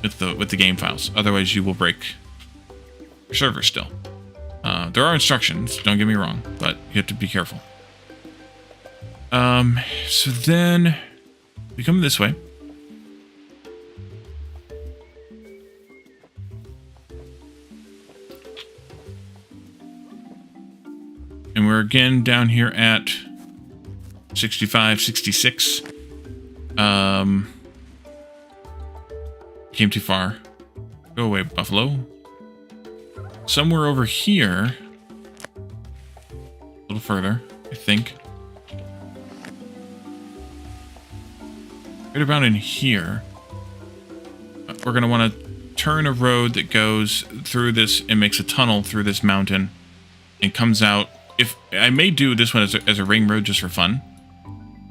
With the game files. Otherwise, you will break your server still. There are instructions, don't get me wrong, but you have to be careful. So then we come this way. And we're again down here at 65, 66. Came too far. Go away, Buffalo. Somewhere over here. A little further, I think. Right about in here. We're going to want to turn a road that goes through this and makes a tunnel through this mountain. And comes out. If I may do this one as a ring road just for fun.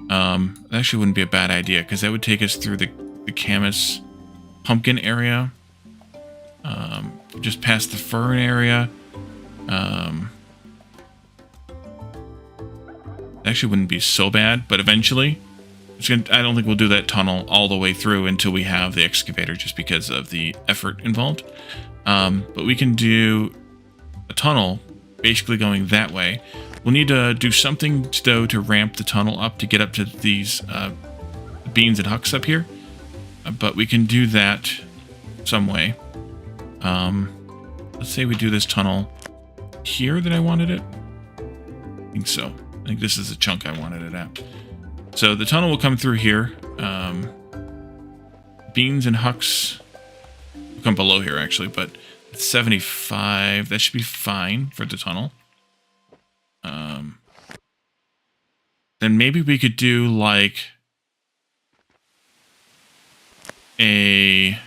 That actually wouldn't be a bad idea, because that would take us through the Camus pumpkin area. Just past the fern area. Actually wouldn't be so bad, but eventually, I don't think we'll do that tunnel all the way through until we have the excavator, just because of the effort involved. But we can do a tunnel basically going that way. We'll need to do something, though, to ramp the tunnel up to get up to these beans and hucks up here. But we can do that some way. Let's say we do this tunnel here that I wanted it. I think so. I think this is the chunk I wanted it at. So the tunnel will come through here. Beans and hucks will come below here, actually, but it's 75. That should be fine for the tunnel. Then maybe we could do like a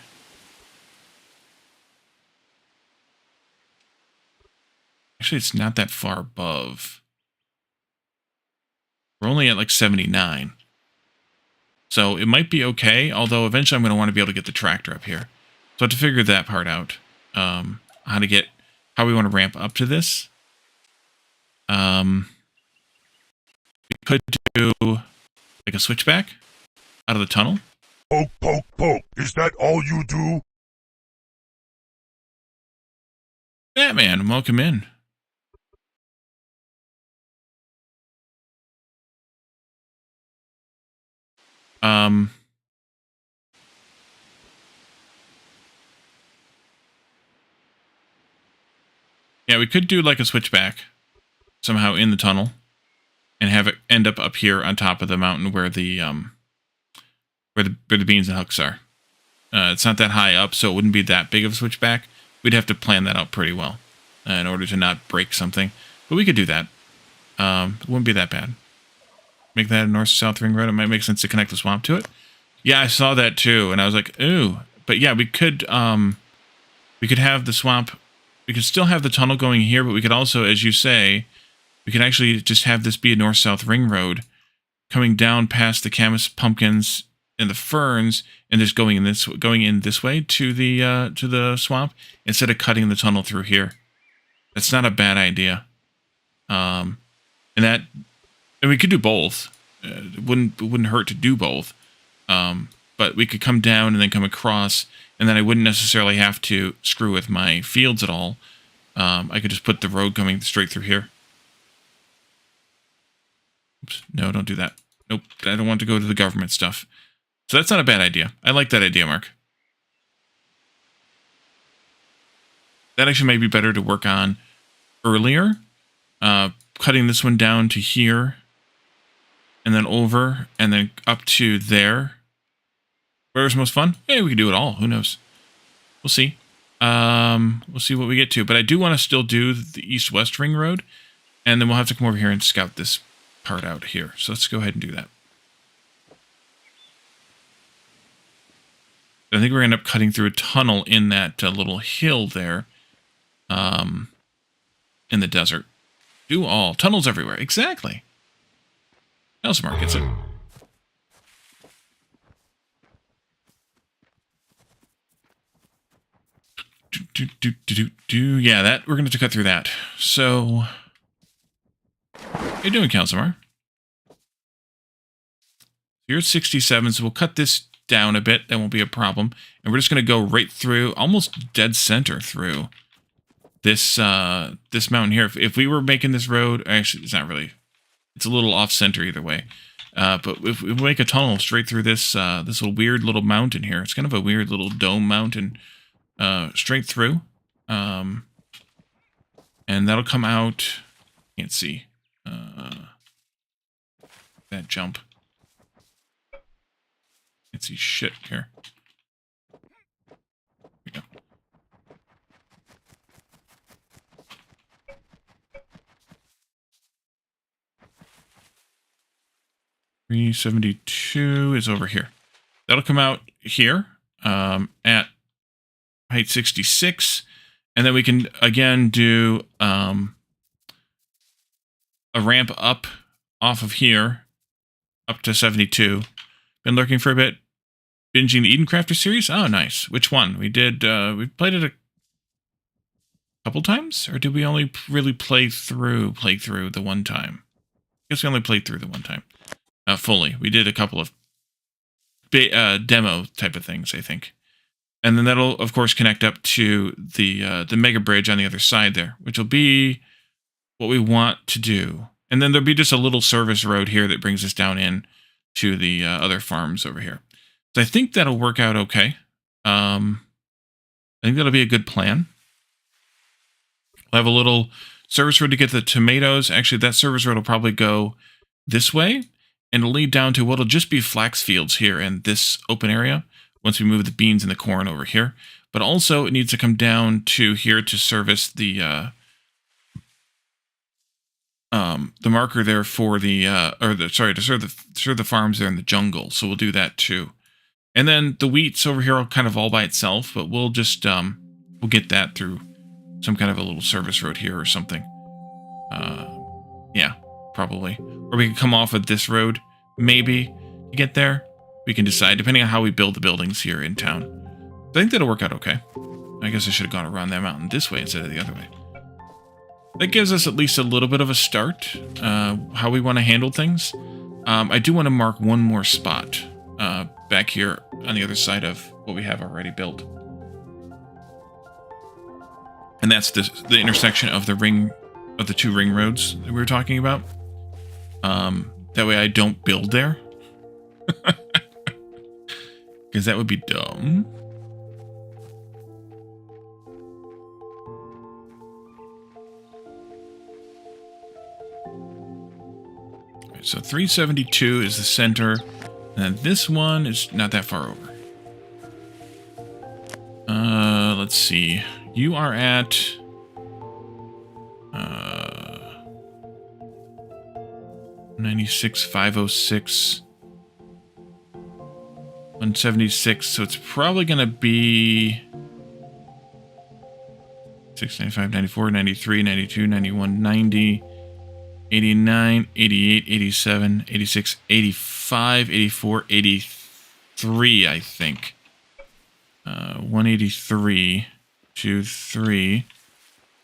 Actually, it's not that far above. We're only at like 79. So it might be okay, although eventually I'm going to want to be able to get the tractor up here. So I have to figure that part out. How we want to ramp up to this. We could do like a switchback out of the tunnel. Poke, poke, poke. Is that all you do? Batman, welcome in. Yeah, we could do like a switchback somehow in the tunnel and have it end up here on top of the mountain where the beans and hooks are. It's not that high up, so it wouldn't be that big of a switchback. We'd have to plan that out pretty well in order to not break something. But we could do that. It wouldn't be that bad. Make that a north-south ring road. It might make sense to connect the swamp to it. Yeah, I saw that too, and I was like, ooh. But yeah, we could have the swamp. We could still have the tunnel going here, but we could also, as you say, we could actually just have this be a north-south ring road coming down past the camas, pumpkins, and the ferns, and just going in this way to the swamp instead of cutting the tunnel through here. That's not a bad idea. And we could do both. It wouldn't hurt to do both. But we could come down and then come across, and then I wouldn't necessarily have to screw with my fields at all. I could just put the road coming straight through here. Oops, no, don't do that. Nope, I don't want to go to the government stuff. So that's not a bad idea. I like that idea, Mark. That actually might be better to work on earlier. Cutting this one down to here, and then over, and then up to there. Where's most fun? Hey, we can do it all. Who knows? We'll see. We'll see what we get to. But I do want to still do the east-west ring road, and then we'll have to come over here and scout this part out here. So let's go ahead and do that. I think we're going to end up cutting through a tunnel in that little hill there in the desert. Do all. Tunnels everywhere. Exactly. Nelson Mark gets it. Yeah, that we're going to cut through that. So, how you doing, Calzamar? You're at 67, so we'll cut this down a bit. That won't be a problem. And we're just going to go right through, almost dead center through this this mountain here. If we were making this road, actually, it's not really. It's a little off center either way. But if we make a tunnel straight through this this little weird little mountain here, it's kind of a weird little dome mountain. Straight through, and that'll come out. Can't see that jump. Can't see shit here. Here we go. $372 is over here. That'll come out here at height 66, and then we can again do a ramp up off of here up to 72. Been lurking for a bit, binging the Eden Crafter series. Oh, nice. Which one? We did. We played it a couple times, or did we only really play through the one time? I guess we only played through the one time fully. We did a couple of demo type of things, I think. And then that'll, of course, connect up to the mega bridge on the other side there, which will be what we want to do. And then there'll be just a little service road here that brings us down in to the other farms over here. So I think that'll work out okay. I think that'll be a good plan. We'll have a little service road to get the tomatoes. Actually, that service road will probably go this way, and it'll lead down to what'll just be flax fields here in this open area. Once we move the beans and the corn over here. But also it needs to come down to here to service the marker there for the to serve the farms there in the jungle. So we'll do that too. And then the wheat's over here kind of all by itself, but we'll just we'll get that through some kind of a little service road here or something. Yeah, probably. Or we could come off of this road, maybe, to get there. We can decide, depending on how we build the buildings here in town. I think that'll work out okay. I guess I should have gone around that mountain this way instead of the other way. That gives us at least a little bit of a start, how we want to handle things. I do want to mark one more spot back here on the other side of what we have already built. And that's the intersection of the two ring roads that we were talking about. That way I don't build there. Because that would be dumb. So 372 is the center, and then this one is not that far over. Let's see. You are at 96,506, 176. So it's probably gonna be 695, 94, 93, 92, 91, 90. 89, 88, 87, 86, 85, 84, 83, I think. 183, 2, 3.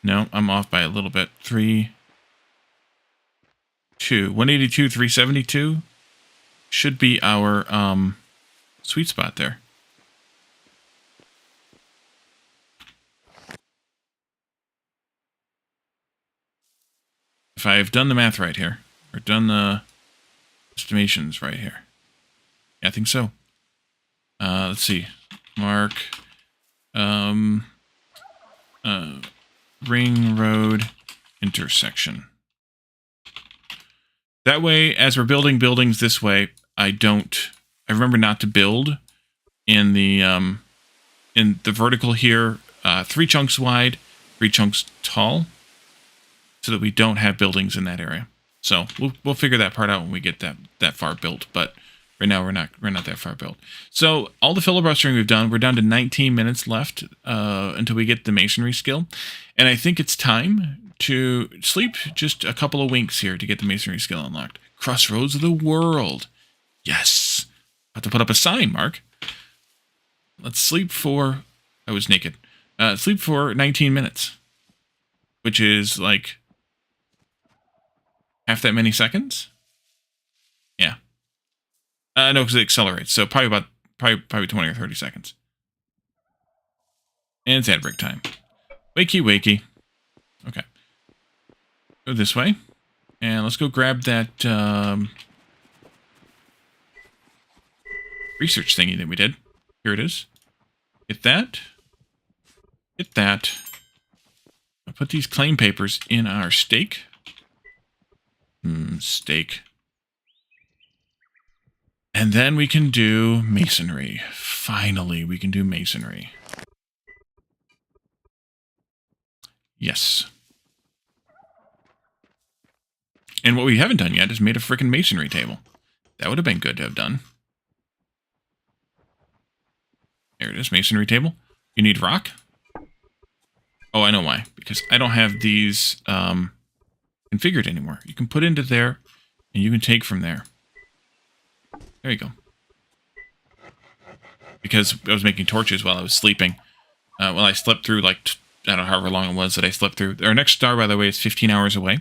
No, I'm off by a little bit. 3, 2. 182, 372 should be our sweet spot there. If I've done the math right here, or done the estimations right here. Yeah, I think so. Let's see. Mark. Ring road intersection. That way, as we're building buildings this way, I remember not to build in the vertical here, 3 chunks wide, 3 chunks tall, so that we don't have buildings in that area. So we'll figure that part out when we get that far built. But right now we're not that far built. So all the filibustering we've done, we're down to 19 minutes left until we get the masonry skill, and I think it's time to sleep just a couple of winks here to get the masonry skill unlocked. Crossroads of the world. Yes. I have to put up a sign, Mark. Let's sleep for. I was naked. Sleep for 19 minutes, which is like half that many seconds? Yeah. No, because it accelerates. So probably 20 or 30 seconds. And it's ad break time. Wakey, wakey. Okay. Go this way. And let's go grab that research thingy that we did. Here it is. Hit that. Hit that. I'll put these claim papers in our stake. Stake. And then we can do masonry. Finally, we can do masonry. Yes. And what we haven't done yet is made a frickin' masonry table. That would have been good to have done. There it is, masonry table. You need rock? Oh, I know why. Because I don't have these configured anymore. You can put into there, and you can take from there. There you go. Because I was making torches while I was sleeping. Well, I slept through, like, I don't know however long it was that I slept through. Our next star, by the way, is 15 hours away.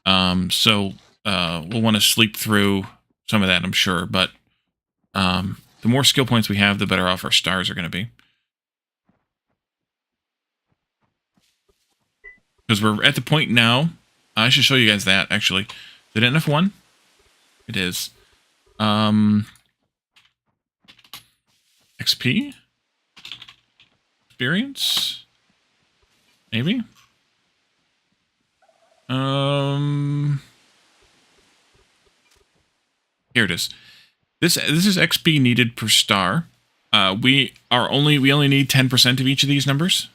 So we'll want to sleep through some of that, I'm sure. But the more skill points we have, the better off our stars are going to be. Because we're at the point now. I should show you guys that, actually. Is it NF1? It is. XP? Experience? Maybe? Here it is. This is XP needed per star. We only need 10% of each of these numbers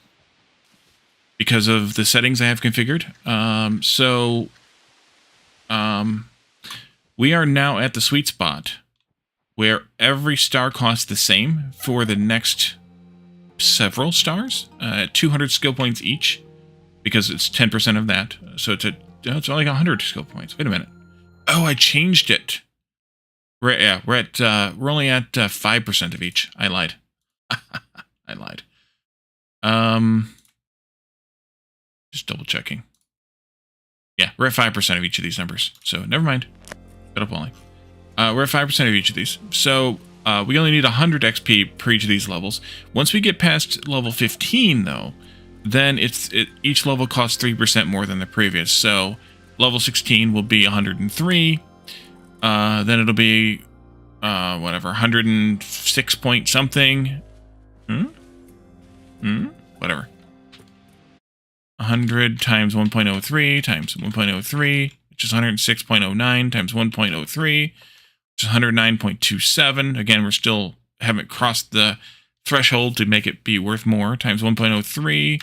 because of the settings I have configured. We are now at the sweet spot where every star costs the same for the next several stars, 200 skill points each, because it's 10% of that. So it's a it's only 100 skill points. Wait a minute. Oh, I changed it. We're only at 5% of each. I lied. I lied. Just double checking. Yeah, we're at 5% of each of these numbers. So never mind. Shut up, Wally. We're at 5% of each of these. So we only need 100 XP per each of these levels. Once we get past level 15, though, then each level costs 3% more than the previous. So level 16 will be 103. Then it'll be whatever, 106 point something. Whatever. 100 times 1.03 times 1.03, which is 106.09 times 1.03, which is 109.27. Again, we still haven't crossed the threshold to make it be worth more, times 1.03,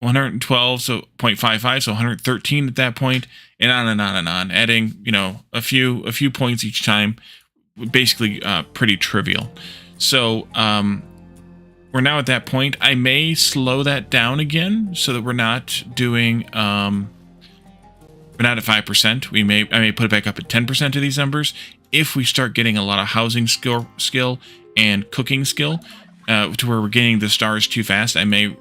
112, so 0.55, so 113 at that point, and on and on and on, adding, a few points each time, basically pretty trivial. So we're now at that point. I may slow that down again so that we're not doing we're not at 5%. I may put it back up at 10% of these numbers if we start getting a lot of housing skill and cooking skill to where we're getting the stars too fast. I may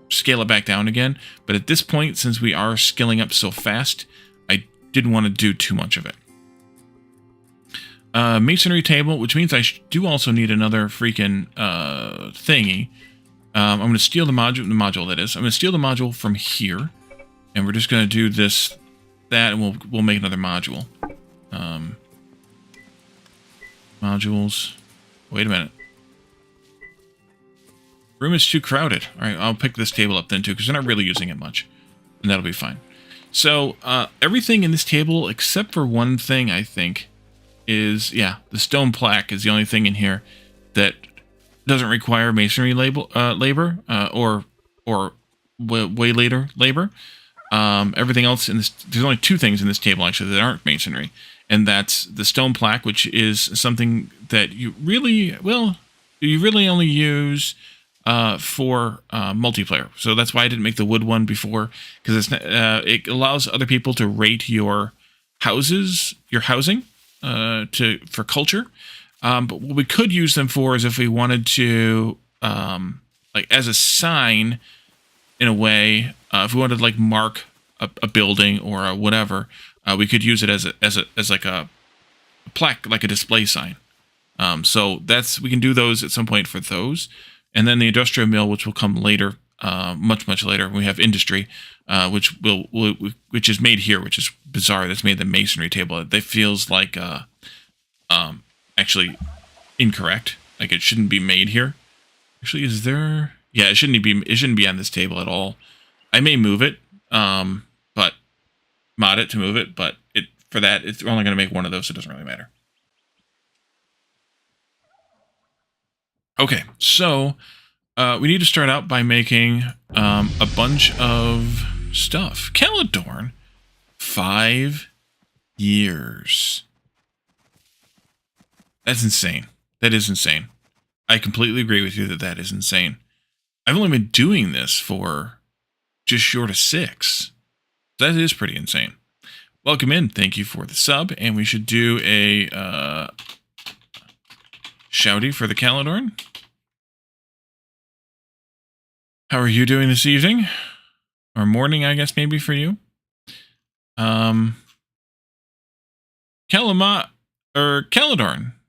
scale it back down again, but at this point, since we are skilling up so fast, I didn't want to do too much of it. Masonry table, which means I do also need another freaking thingy. I'm going to steal the module that is. I'm going to steal the module from here, and we're just going to do that, and we'll make another module. Modules. Wait a minute. Room is too crowded. All right, I'll pick this table up then too, because they're not really using it much, and that'll be fine. So everything in this table, except for one thing, I think, is, the stone plaque is the only thing in here that doesn't require masonry labor or way later labor. Everything else in this, there's only two things in this table actually that aren't masonry, and that's the stone plaque, which is something that you really only use for multiplayer. So that's why I didn't make the wood one before, because it allows other people to rate your housing. For culture, but what we could use them for is if we wanted to, as a sign, in a way, if we wanted to mark a building or a whatever, we could use it as like a plaque, like a display sign. So we can do those at some point for those, and then the industrial mill, which will come later, much later. We have industry, which is made here, which is bizarre. That's made the masonry table. That feels like actually incorrect. Like it shouldn't be made here. Actually, is there? Yeah, it shouldn't be on this table at all. I may move it, but mod it to move it. But for that, it's only going to make one of those, so it doesn't really matter. Okay, so we need to start out by making a bunch of stuff. Caledorn, 5 years. That's insane. That is insane. I completely agree with you that is insane. I've only been doing this for just short of 6. That is pretty insane. Welcome in. Thank you for the sub. And we should do a shouty for the Caledorn. How are you doing this evening? Or morning, I guess, maybe for you. Caledorn.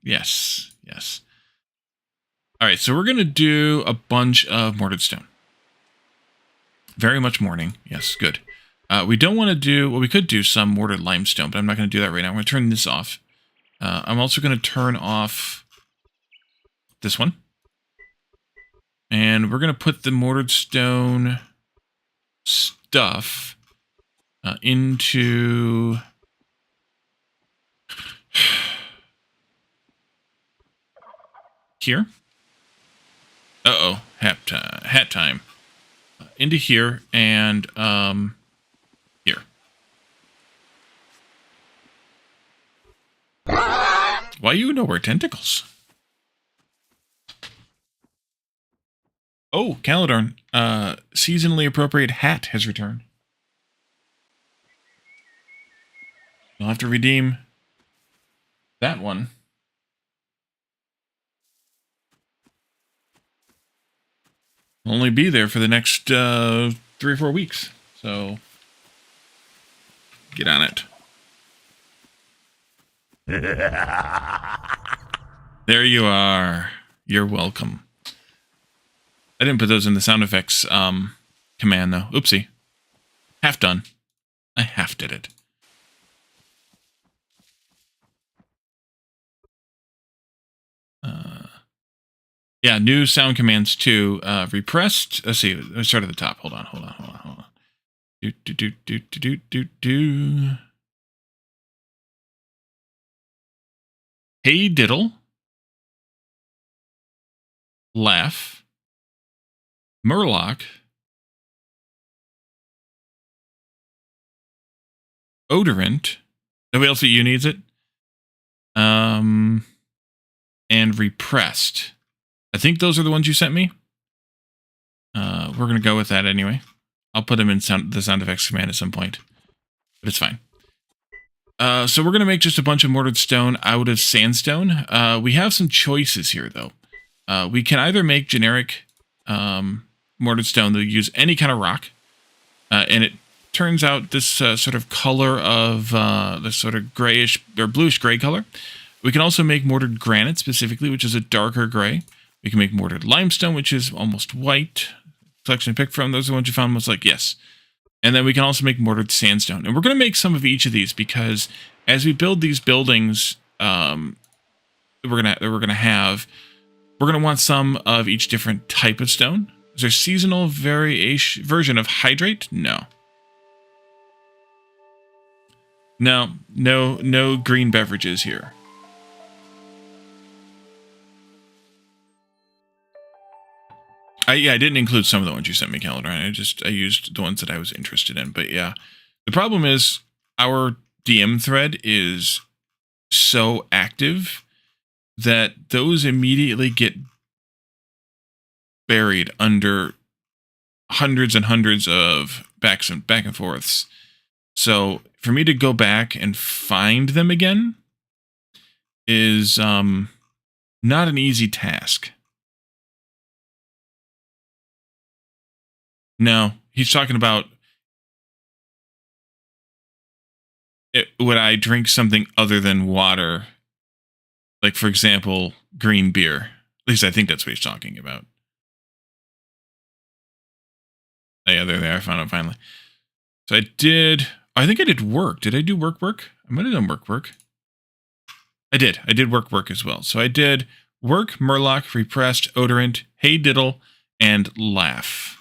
Yes. All right, so we're going to do a bunch of mortared stone. Very much morning. Yes, good. We don't want to do, well, we could do some mortared limestone, but I'm not going to do that right now. I'm going to turn this off. I'm also going to turn off this one. And we're going to put the mortared stone stuff into here. Uh-oh, hat time. Into here and here. Why you know we're tentacles? Oh, Caledorn, seasonally appropriate hat has returned. have to redeem that one. I'll only be there for the next 3 or 4 weeks. So get on it. There you are. You're welcome. I didn't put those in the sound effects command though. Oopsie. Half done. I half did it. Yeah, new sound commands too. Repressed. Let's see. Let's start at the top. Hold on. Do. Hey diddle. Laugh. Murloc. Odorant. Nobody else but you needs it. And repressed. I think those are the ones you sent me. We're going to go with that anyway. I'll put them in the sound effects command at some point. But it's fine. So we're going to make just a bunch of mortared stone out of sandstone. We have some choices here, though. We can either make generic mortared stone that use any kind of rock. And it turns out this sort of color of this sort of grayish or bluish gray color. We can also make mortared granite specifically, which is a darker gray. We can make mortared limestone, which is almost white. Selection picked from, those are the ones you found most like, yes. And then we can also make mortared sandstone. And we're going to make some of each of these because as we build these buildings, we're going to want some of each different type of stone. Is there seasonal version of hydrate? No. No green beverages here. I didn't include some of the ones you sent me, Calendar. I used the ones that I was interested in. But yeah, the problem is our DM thread is so active that those immediately get buried under hundreds and hundreds of back and forths. So for me to go back and find them again is not an easy task. No, he's talking about would I drink something other than water? Like, for example, green beer. At least I think that's what he's talking about. Oh, yeah, there. I found it finally. So I think I did work. Did I do work? I might have done work. I did work as well. So I did work, murloc, repressed, odorant, hey diddle, and laugh.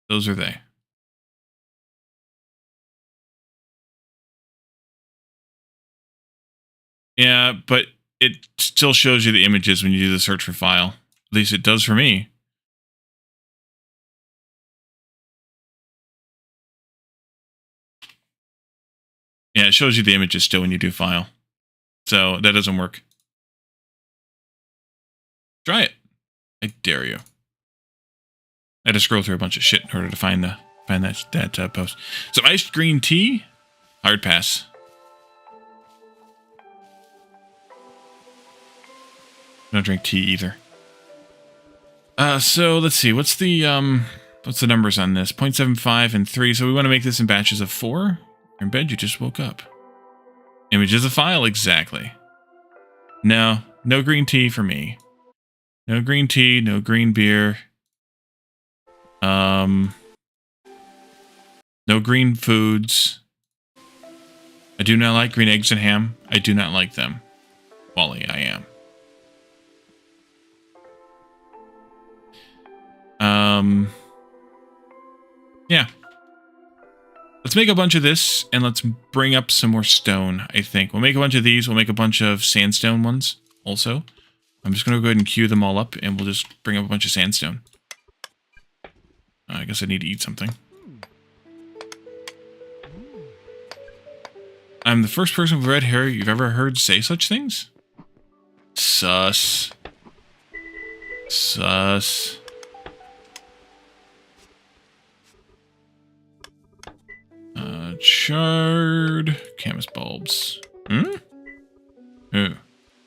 Those are they. Yeah, but it still shows you the images when you do the search for file. At least it does for me. Yeah, it shows you the images still when you do file. So that doesn't work. Try it. I dare you. I had to scroll through a bunch of shit in order to find that post. So iced green tea, hard pass. I don't drink tea either. So let's see. What's the numbers on this? 0.75 and 3. So we want to make this in batches of 4. You're in bed. You just woke up. Images of file, exactly. No green tea for me. No green tea. No green beer. No green foods. I do not like green eggs and ham. I do not like them. Wally, I am. Yeah. Let's make a bunch of this, and let's bring up some more stone, I think. We'll make a bunch of these. We'll make a bunch of sandstone ones, also. I'm just going to go ahead and queue them all up, and we'll just bring up a bunch of sandstone. I guess I need to eat something. I'm the first person with red hair you've ever heard say such things? Sus. Charred canvas bulbs. Ooh.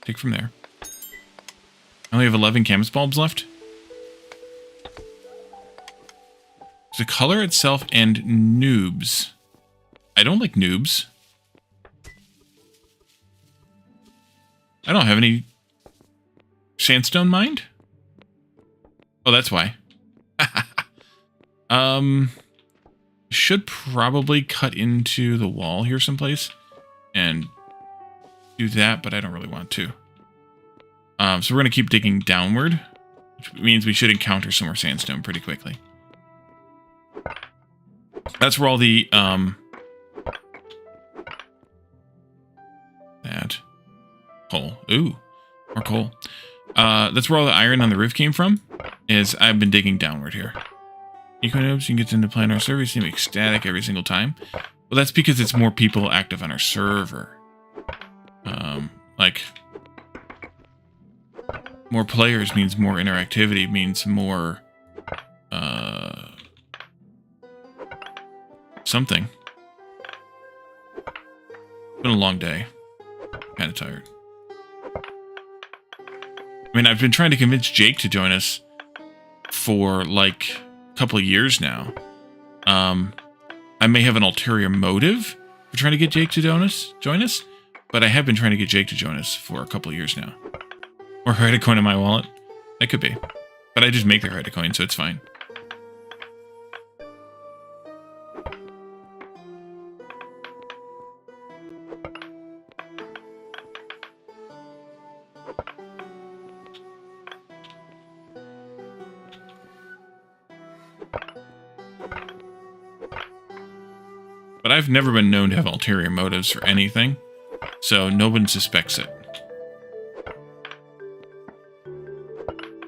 Take from there. I only have 11 canvas bulbs left. The color itself and noobs. I don't like noobs. I don't have any sandstone mined. Oh, that's why. Should probably cut into the wall here someplace and do that, but I don't really want to. So we're going to keep digging downward, which means we should encounter some more sandstone pretty quickly. That's where all the, that coal. Ooh, more coal. That's where all the iron on the roof came from, is I've been digging downward here. Econobes, you can get them to play on our server, you seem ecstatic every single time. Well, that's because it's more people active on our server. Like, more players means more interactivity, means more, something. It's been a long day. Kind of tired. I mean, I've been trying to convince Jake to join us for, like, a couple of years now. I may have an ulterior motive for trying to get Jake to join us, but I have been trying to get Jake to join us for a couple of years now. Or hide a coin in my wallet. That could be. But I just make the hide a coin, so it's fine. But I've never been known to have ulterior motives for anything, so no one suspects it.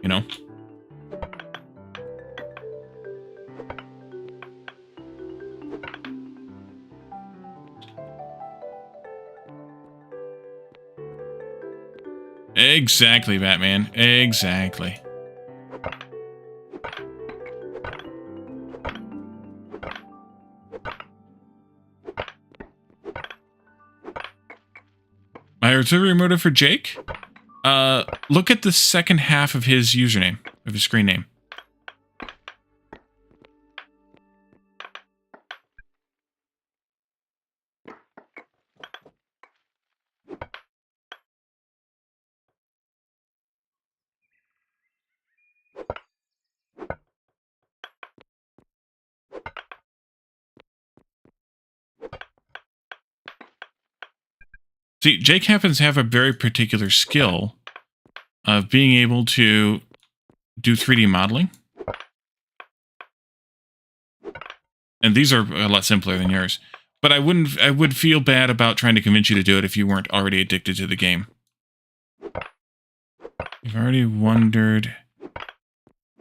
You know? Exactly, Batman. Exactly. My ulterior motive for Jake? Look at the second half of his username, of his screen name. See, Jake happens to have a very particular skill of being able to do 3D modeling. And these are a lot simpler than yours. But I would feel bad about trying to convince you to do it if you weren't already addicted to the game. You've already wondered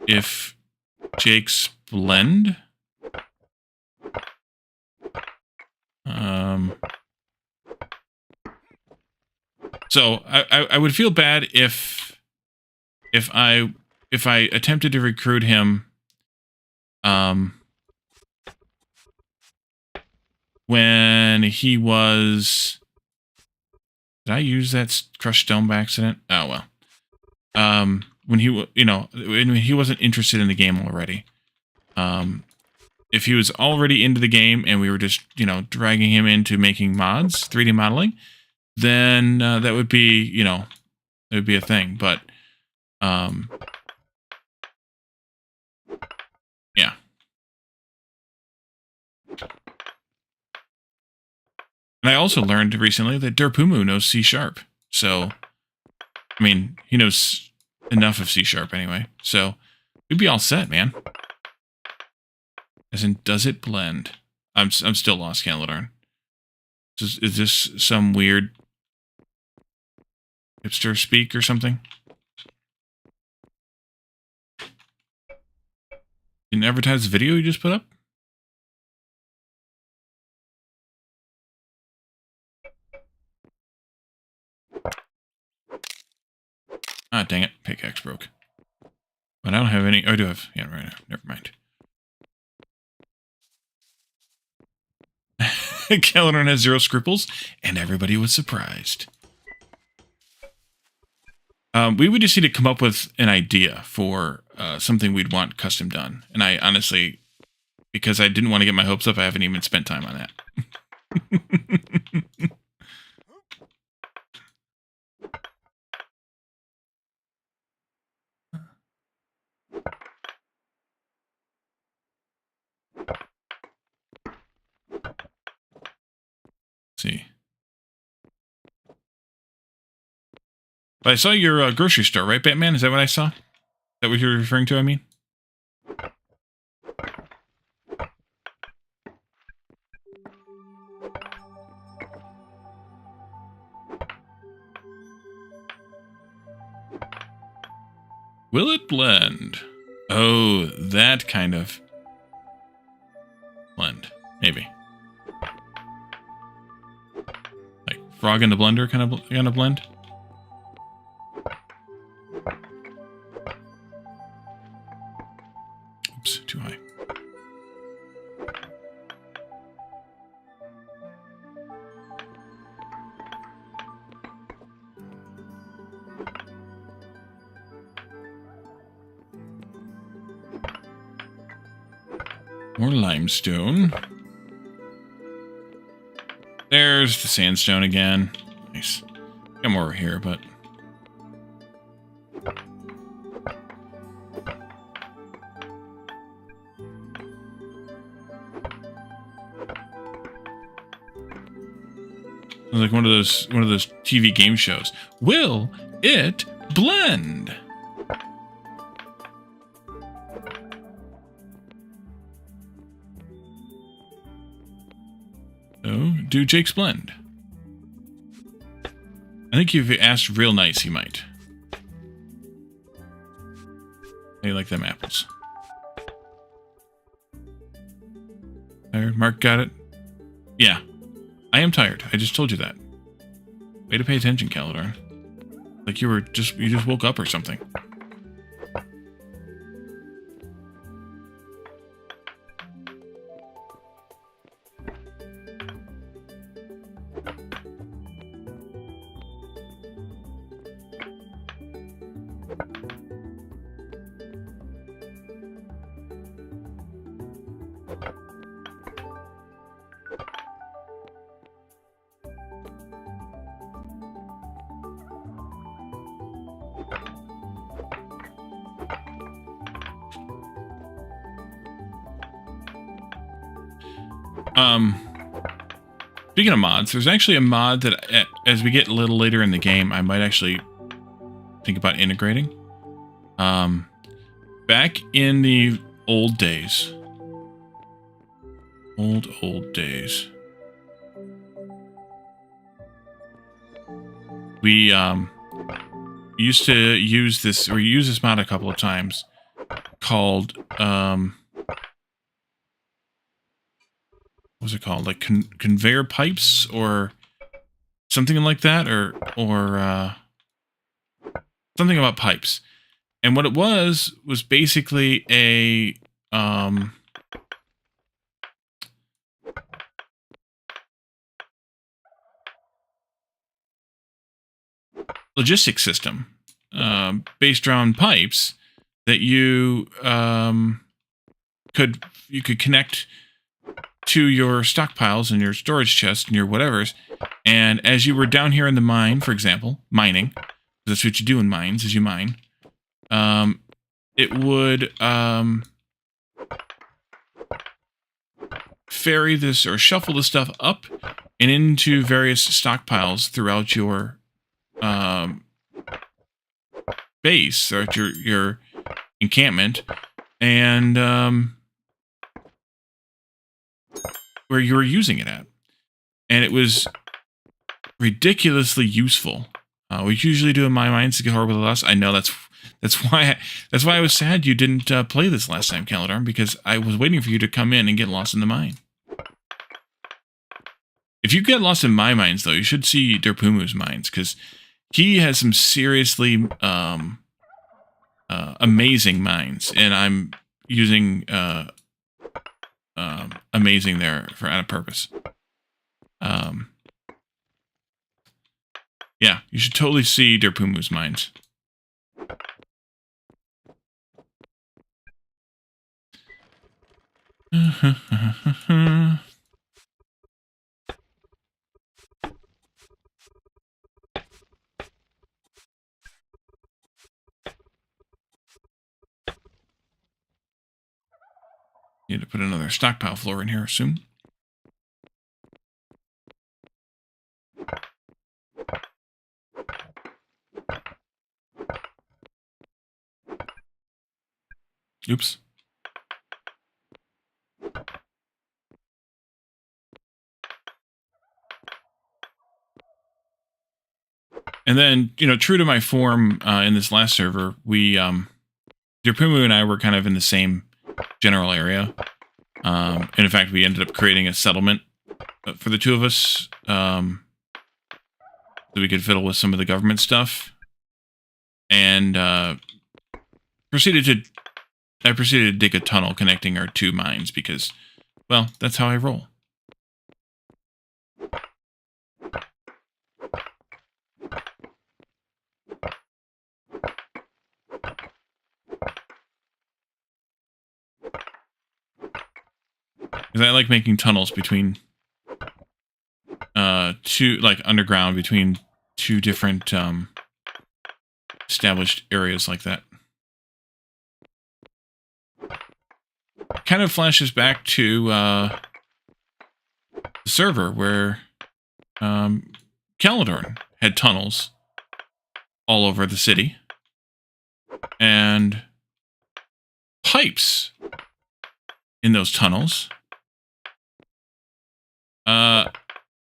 if Jake's blend? So I would feel bad if I attempted to recruit him when he was, did I use that crushed stone by accident? Oh well. When he wasn't interested in the game already. If he was already into the game and we were just, dragging him into making mods, 3D modeling, then that would be, it would be a thing. But, yeah. And I also learned recently that Derpumu knows C#. So, I mean, he knows enough of C# anyway. So, we'd be all set, man. As in, does it blend? I'm still lost, Canladorn. Is this some weird hipster speak or something? An advertised video you just put up? Ah, dang it. Pickaxe broke. But I don't have any. Oh, I do have. Yeah, right now. Never mind. Caledron has zero scruples, and everybody was surprised. We would just need to come up with an idea for something we'd want custom done. And I honestly, because I didn't want to get my hopes up, I haven't even spent time on that. See. But I saw your grocery store, right, Batman? Is that what I saw? Is that what you're referring to, I mean? Will it blend? Oh, that kind of blend. Maybe. Like frog in the blender kind of blend? Oops, too high. More limestone. There's the sandstone again. Nice. Got more over here, but... like one of those TV game shows. Will it blend? So, do Jake's blend. I think if you asked real nice, he might. How you like them apples? Tired? Mark got it? Yeah. I am tired. I just told you that. Way to pay attention, Caledron. Like you just woke up or something. Speaking of mods, there's actually a mod that, as we get a little later in the game, I might actually think about integrating. Back in the old days, old days, we used to use this, or use this mod a couple of times, called what was it called? Like conveyor pipes or something like that, or something about pipes. And what it was basically a logistics system based around pipes that you could connect to your stockpiles and your storage chests and your whatevers. And as you were down here in the mine, for example, mining, that's what you do in mines, is you mine, it would ferry this or shuffle the stuff up and into various stockpiles throughout your base, or your encampment, and where you were using it at. And it was ridiculously useful. We usually do in my mines to get horrible loss. I know that's why I was sad you didn't play this last time, Caledron, because I was waiting for you to come in and get lost in the mine. If you get lost in my mines, though, you should see Derpumu's mines, because he has some seriously amazing mines, and I'm using amazing there on a purpose. Yeah, you should totally see Derpumu's mines. Need to put another stockpile floor in here soon. Oops. And then, true to my form in this last server, Derpumu and I were kind of in the same general area. And in fact, we ended up creating a settlement for the two of us so we could fiddle with some of the government stuff. And I proceeded to dig a tunnel connecting our two mines because, well, that's how I roll. Because I like making tunnels between underground between two different established areas like that. Kind of flashes back to the server where Caledorn had tunnels all over the city and pipes in those tunnels. I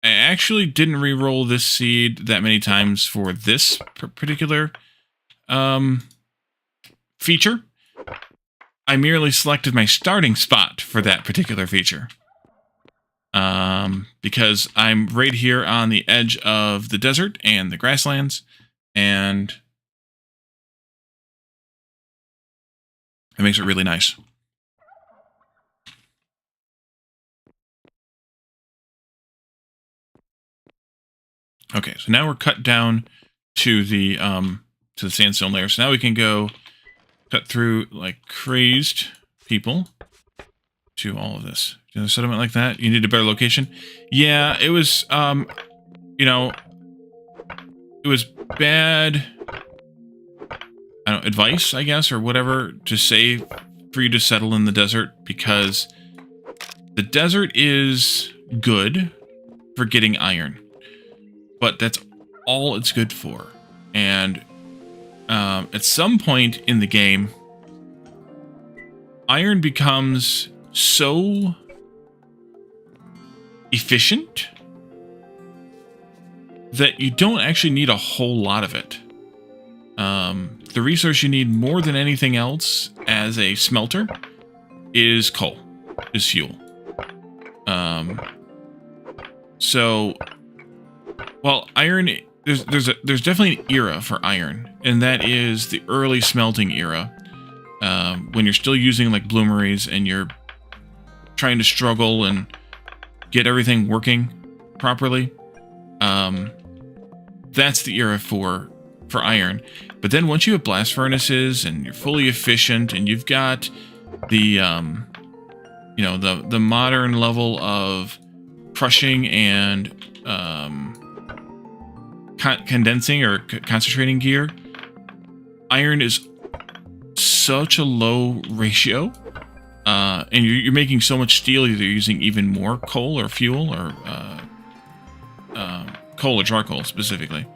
actually didn't re-roll this seed that many times for this particular feature. I merely selected my starting spot for that particular feature. Because I'm right here on the edge of the desert and the grasslands, and it makes it really nice. Okay, so now we're cut down to the sandstone layer. So now we can go cut through like crazed people to all of this. A settlement like that, you need a better location. Yeah, it was, it was bad, advice, I guess, or whatever, to say for you to settle in the desert, because the desert is good for getting iron, but that's all it's good for. And at some point in the game, iron becomes so efficient that you don't actually need a whole lot of it. The resource you need more than anything else as a smelter is coal, is fuel. So, well, iron, there's definitely an era for iron, and that is the early smelting era, when you're still using like bloomeries and you're trying to struggle and get everything working properly. That's the era for iron. But then once you have blast furnaces and you're fully efficient and you've got the the modern level of crushing and condensing or concentrating gear, iron is such a low ratio. And you're making so much steel, you're using even more coal or fuel, or coal or charcoal specifically.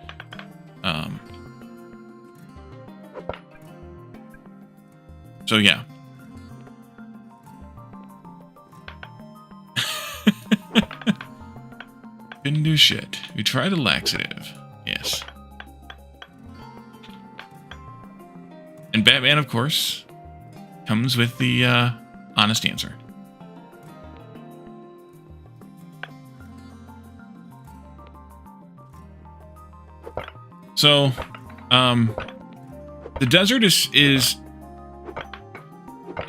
So yeah. Couldn't do shit. We tried a laxative. Yes. And Batman, of course, comes with the honest answer. So, the desert is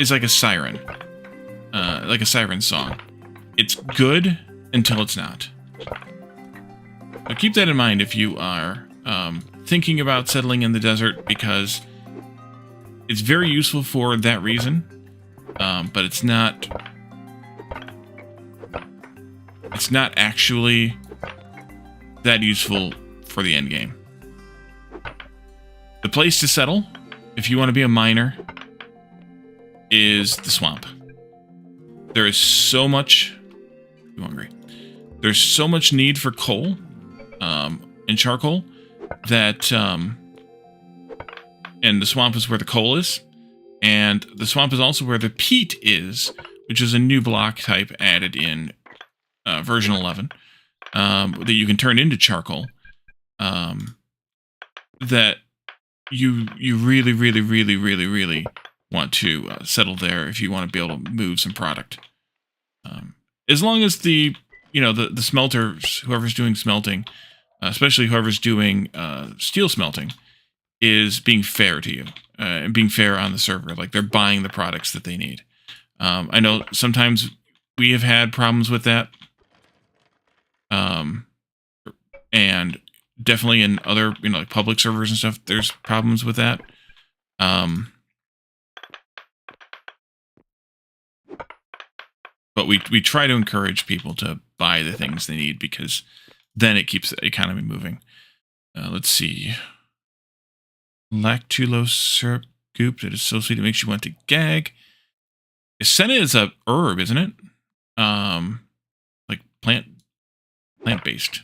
like a siren, like a siren song. It's good until it's not. So keep that in mind if you are thinking about settling in the desert, because it's very useful for that reason, but it's not actually that useful for the end game. The place to settle, if you want to be a miner, is the swamp. There is so much... I'm hungry. There's so much need for coal and charcoal that... and the swamp is where the coal is. And the swamp is also where the peat is, which is a new block type added in version 11 that you can turn into charcoal. That you really, really, really, really, really want to settle there if you want to be able to move some product. As long as the smelters, whoever's doing smelting, especially whoever's doing steel smelting, is being fair to you and being fair on the server. Like, they're buying the products that they need. I know sometimes we have had problems with that. And definitely in other, like public servers and stuff, there's problems with that. But we try to encourage people to buy the things they need, because then it keeps the economy moving. Let's see. Lactulose syrup goop that is so sweet it makes you want to gag. Senna is a herb, isn't it? Like plant-based.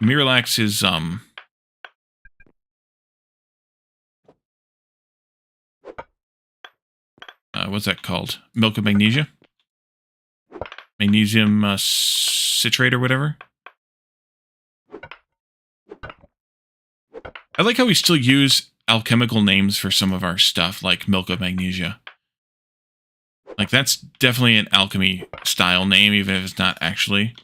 Miralax is what's that called? Milk of magnesia? Magnesium citrate or whatever? I like how we still use alchemical names for some of our stuff, like milk of magnesia. Like, that's definitely an alchemy style name, even if it's not actually.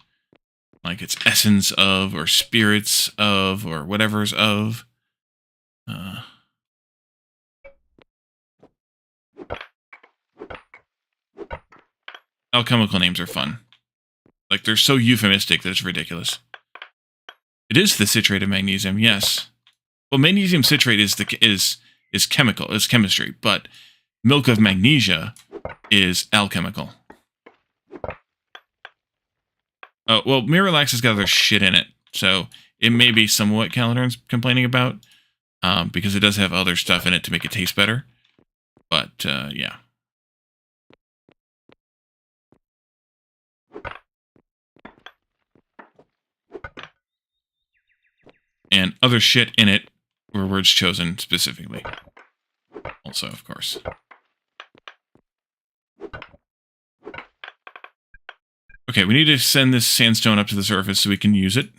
Like, it's essence of, or spirits of, or whatever's of. Alchemical names are fun. Like, they're so euphemistic that it's ridiculous. It is the citrate of magnesium, yes. Well, magnesium citrate is chemical, is chemistry, but milk of magnesia is alchemical. Well, Miralax has got other shit in it, so it may be somewhat Calidorn's complaining about, because it does have other stuff in it to make it taste better. But, yeah. And other shit in it were words chosen specifically. Also, of course. Okay, we need to send this sandstone up to the surface so we can use it.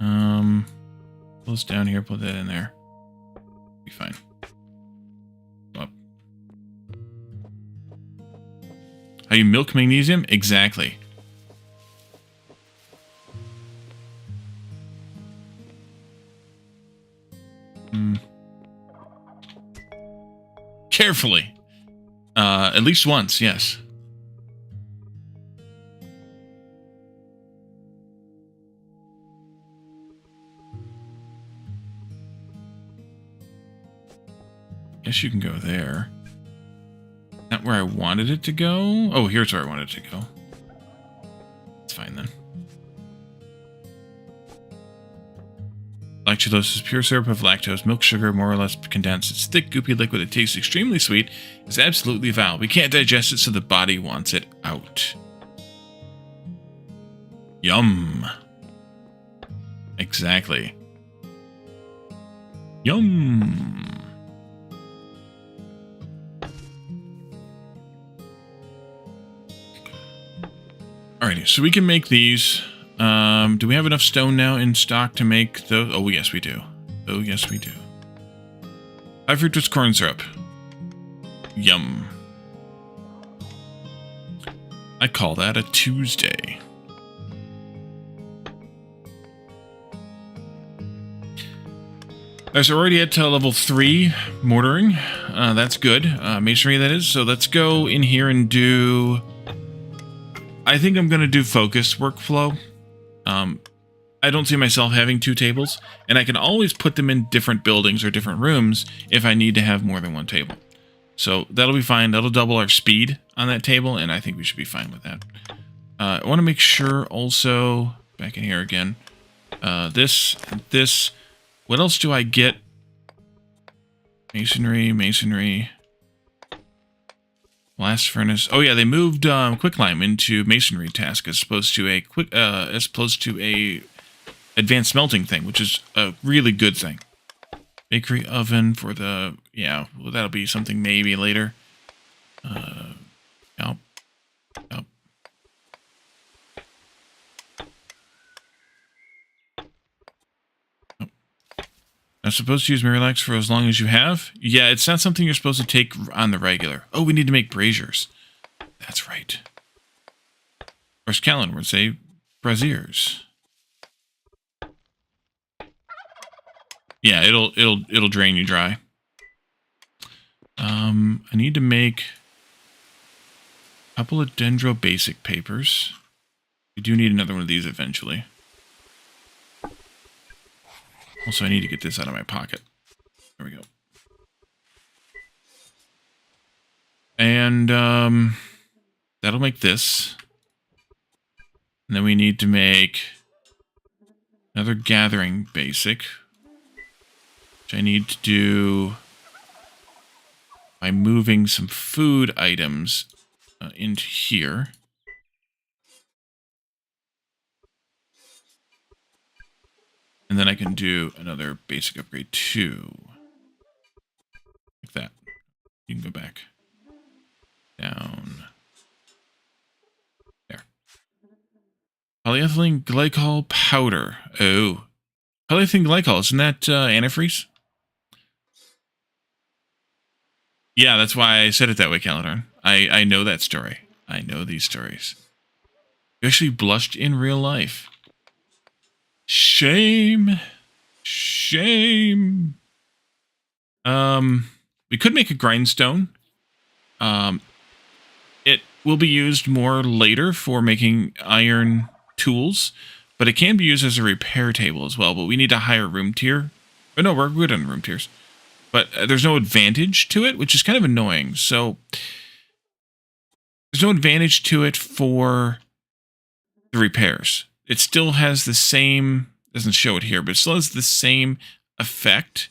Pull this down here, put that in there. Be fine. Up. How you milk magnesium? Exactly. Carefully. At least once, yes. Guess you can go there. Not where I wanted it to go. Oh, here's where I wanted it to go. It's fine then. Lactulose is pure syrup of lactose, milk sugar, more or less condensed. It's thick, goopy liquid. It tastes extremely sweet. It's absolutely foul. We can't digest it, so the body wants it out. Yum. Exactly. Yum. Alrighty, so we can make these. Do we have enough stone now in stock to make those? Oh, yes, we do. Oh, yes, we do. High fructose corn syrup. Yum. I call that a Tuesday. There's already at level 3 mortaring. That's good. Masonry, that is. So let's go in here and do... I think I'm going to do focus workflow. I don't see myself having 2 tables, and I can always put them in different buildings or different rooms if I need to have more than 1 table. So that'll be fine. That'll double our speed on that table, and I think we should be fine with that. I want to make sure also, back in here again, this. What else do I get? Masonry. Blast furnace. Oh yeah, they moved quicklime into masonry task as opposed to a advanced smelting thing, which is a really good thing. Bakery oven for the well, that'll be something maybe later. Nope. I'm supposed to use Miralax for as long as you have? Yeah, it's not something you're supposed to take on the regular. Oh, we need to make braziers. That's right. Or Scallon would say braziers. Yeah, it'll drain you dry. I need to make a couple of Dendro basic papers. We do need another one of these eventually. Also, I need to get this out of my pocket. There we go. And that'll make this. And then we need to make another gathering basic, which I need to do by moving some food items into here. And then I can do another basic upgrade too. Like that. You can go back. Down. There. Polyethylene glycol powder. Oh. Polyethylene glycol, isn't that antifreeze? Yeah, that's why I said it that way, Caladorn. I know that story. I know these stories. You actually blushed in real life. Shame. Shame. We could make a grindstone. It will be used more later for making iron tools, but it can be used as a repair table as well. But we need a higher room tier. Oh, no, we're good on room tiers. But there's no advantage to it, which is kind of annoying. So there's no advantage to it for the repairs. It still has the same, doesn't show it here, but it still has the same effect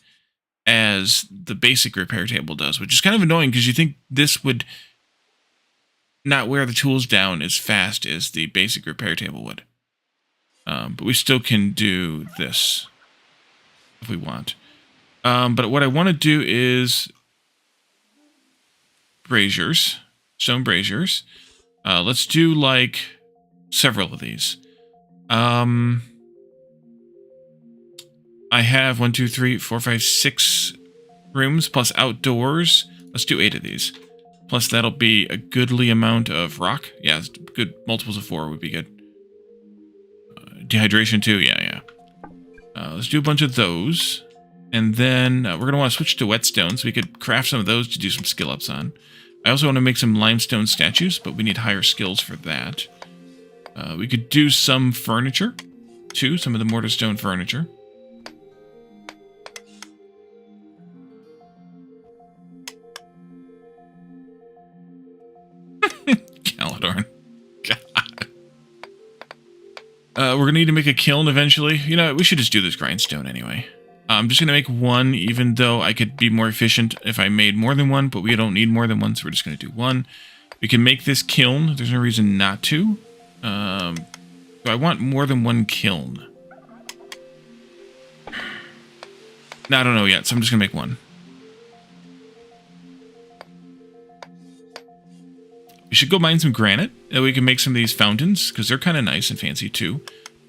as the basic repair table does, which is kind of annoying because you think this would not wear the tools down as fast as the basic repair table would. But we still can do this if we want. But what I want to do is braziers, stone braziers. Let's do like several of these. I have 1, 2, 3, 4, 5, 6 rooms plus outdoors. Let's do 8 of these. Plus that'll be a goodly amount of rock. Yeah, good multiples of 4 would be good. Dehydration too. Yeah. Let's do a bunch of those. And then we're going to want to switch to whetstone so we could craft some of those to do some skill ups on. I also want to make some limestone statues, but we need higher skills for that. We could do some furniture too, some of the mortar stone furniture. Caladorn. God. We're going to need to make a kiln eventually. You know, we should just do this grindstone anyway. I'm just going to make one, even though I could be more efficient if I made more than one, but we don't need more than one, so we're just going to do one. We can make this kiln. There's no reason not to. So I want more than one kiln. No, I don't know yet, so I'm just going to make one. We should go mine some granite. That we can make some of these fountains, because they're kind of nice and fancy too.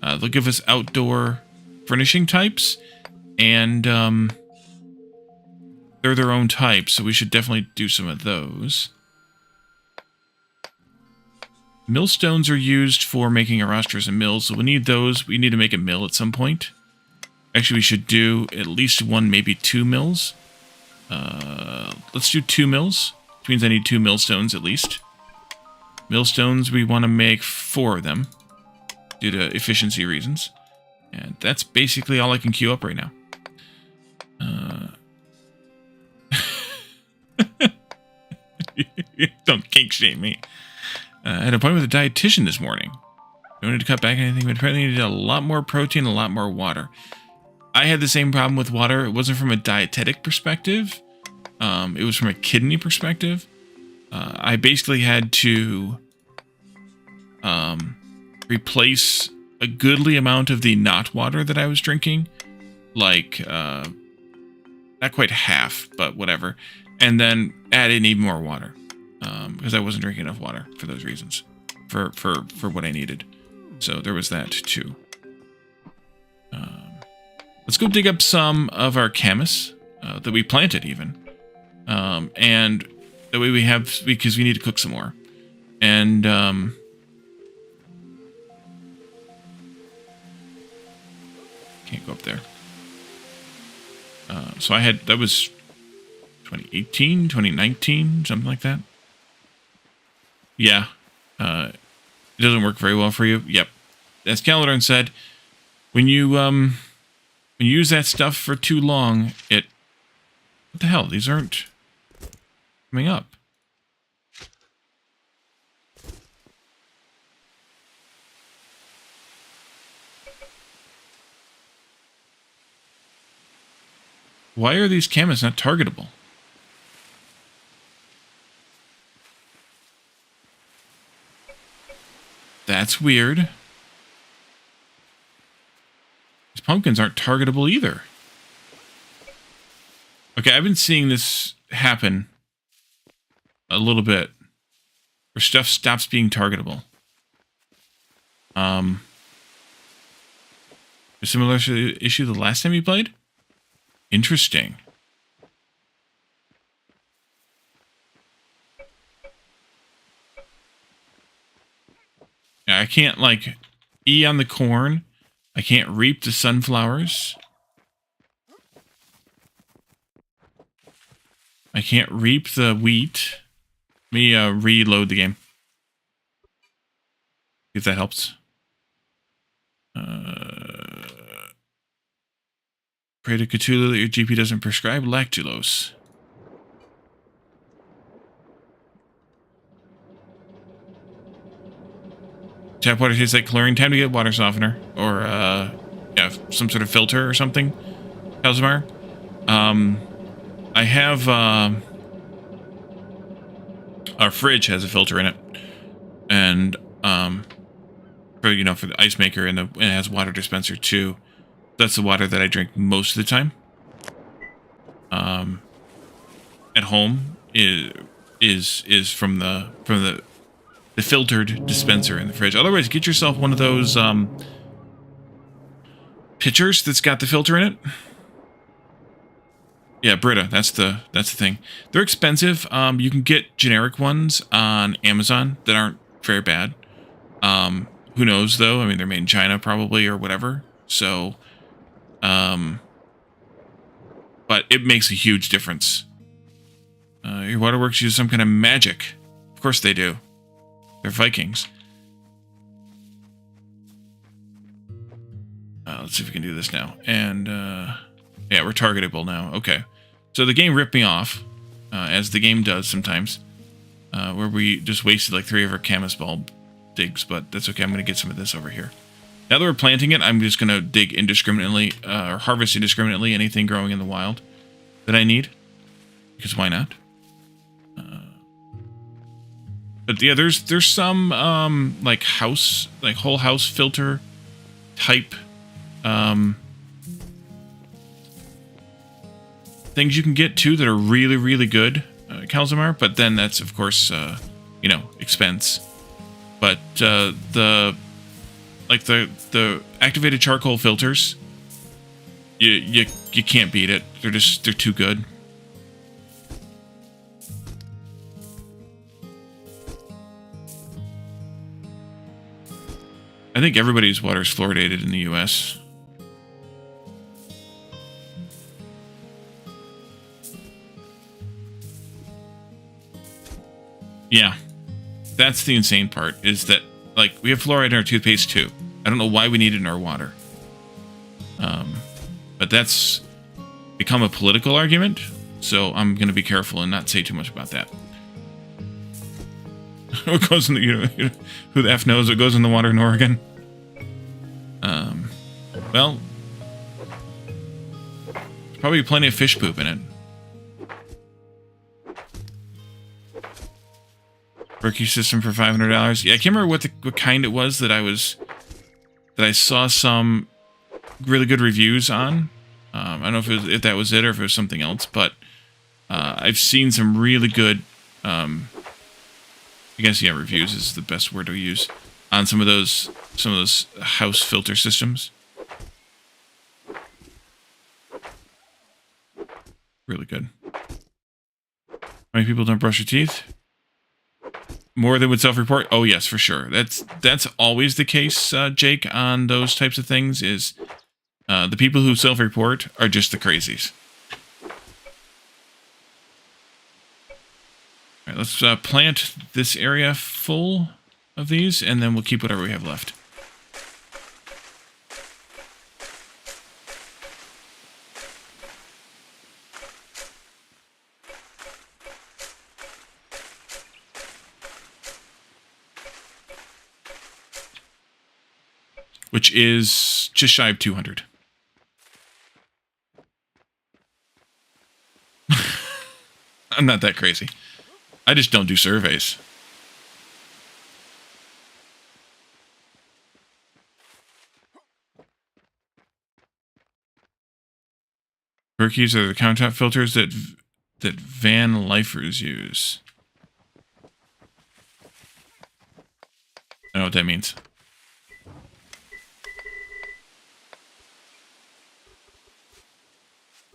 They'll give us outdoor furnishing types. And they're their own type, so we should definitely do some of those. Millstones are used for making our rosters and mills, so we need those. We need to make a mill at some point. Actually, we should do at least one, maybe 2 mills. Let's do 2 mills, which means I need 2 millstones at least. Millstones, we want to make 4 of them due to efficiency reasons. And that's basically all I can queue up right now. Don't kink shame me. I had an appointment with a dietitian this morning. I wanted to cut back anything, but apparently needed a lot more protein, a lot more water. I had the same problem with water. It wasn't from a dietetic perspective. It was from a kidney perspective. I basically had to replace a goodly amount of the not water that I was drinking. Like, not quite half, but whatever. And then add in even more water. Because I wasn't drinking enough water for those reasons. For what I needed. So there was that too. Let's go dig up some of our camas that we planted even. And that way we have, because we need to cook some more. And can't go up there. So I had, that was 2018, 2019, something like that. Yeah. It doesn't work very well for you. Yep. As Caledon said, when you use that stuff for too long, it... What the hell? These aren't coming up. Why are these camas not targetable? That's weird. These pumpkins aren't targetable either. Okay, I've been seeing this happen a little bit. Where stuff stops being targetable. A similar issue the last time you played? Interesting. I can't, like, E on the corn. I can't reap the sunflowers. I can't reap the wheat. Let me reload the game. If that helps. Pray to Cthulhu that your GP doesn't prescribe lactulose. Tap water tastes like chlorine. Time to get water softener. Or, yeah, some sort of filter or something. Kalzamar. I have, our fridge has a filter in it. And, for, you know, for the ice maker, and it has water dispenser too. That's the water that I drink most of the time. At home is from the filtered dispenser in the fridge. Otherwise, get yourself one of those pitchers that's got the filter in it. Yeah, Brita, that's the thing. They're expensive. You can get generic ones on Amazon that aren't very bad. Who knows though? I mean, they're made in China probably or whatever. So, but it makes a huge difference. Your waterworks use some kind of magic. Of course they do. They're Vikings. Let's see if we can do this now. And, yeah, we're targetable now. Okay. So the game ripped me off, as the game does sometimes, where we just wasted like 3 of our camas bulb digs, but that's okay. I'm going to get some of this over here. Now that we're planting it, I'm just going to dig indiscriminately, or harvest indiscriminately anything growing in the wild that I need. Because why not? But yeah, there's some, like whole house filter type, things you can get too that are really, really good, Kalzamar, but then that's, of course, you know, expense. But, the activated charcoal filters, you can't beat it. They're too good. I think everybody's water is fluoridated in the U.S. Yeah. That's the insane part, is that, like, we have fluoride in our toothpaste too. I don't know why we need it in our water. But that's become a political argument, so I'm going to be careful and not say too much about that. What goes in the, who the F knows what goes in the water in Oregon? Well, there's probably plenty of fish poop in it. Rookie system for $500. Yeah, I can't remember what kind it was that I saw some really good reviews on. I don't know if that was it or if it was something else, but I've seen some really good. I guess yeah, reviews is the best word to use on some of those house filter systems. Really good. How many people don't brush their teeth? More than would self-report? Oh yes, for sure. That's always the case, Jake, on those types of things, is the people who self-report are just the crazies. All right, let's plant this area full of these, and then we'll keep whatever we have left. Which is just shy of 200. I'm not that crazy. I just don't do surveys. Perkies are the countertop filters that van lifers use. I don't know what that means.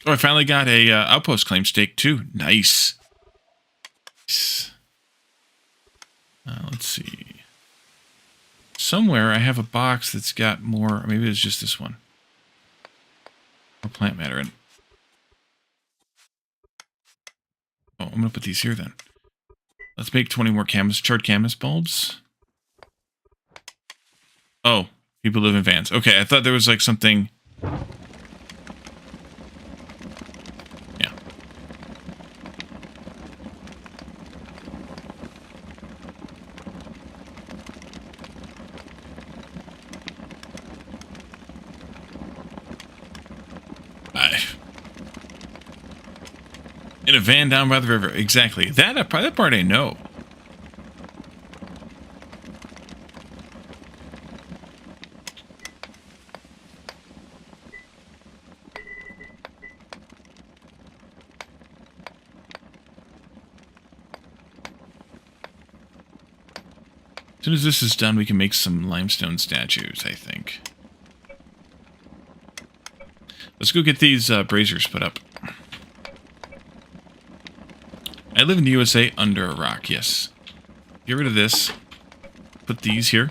Oh, I finally got a outpost claim stake too. Nice. Let's see. Somewhere I have a box that's got more. Maybe it's just this one. More plant matter in. Oh, I'm gonna put these here then. Let's make 20 more charred canvas bulbs. Oh, people live in vans. Okay, I thought there was like something. In a van down by the river. Exactly. That part I know. As soon as this is done, we can make some limestone statues, I think. Let's go get these braziers put up. I live in the USA under a rock, yes. Get rid of this. Put these here.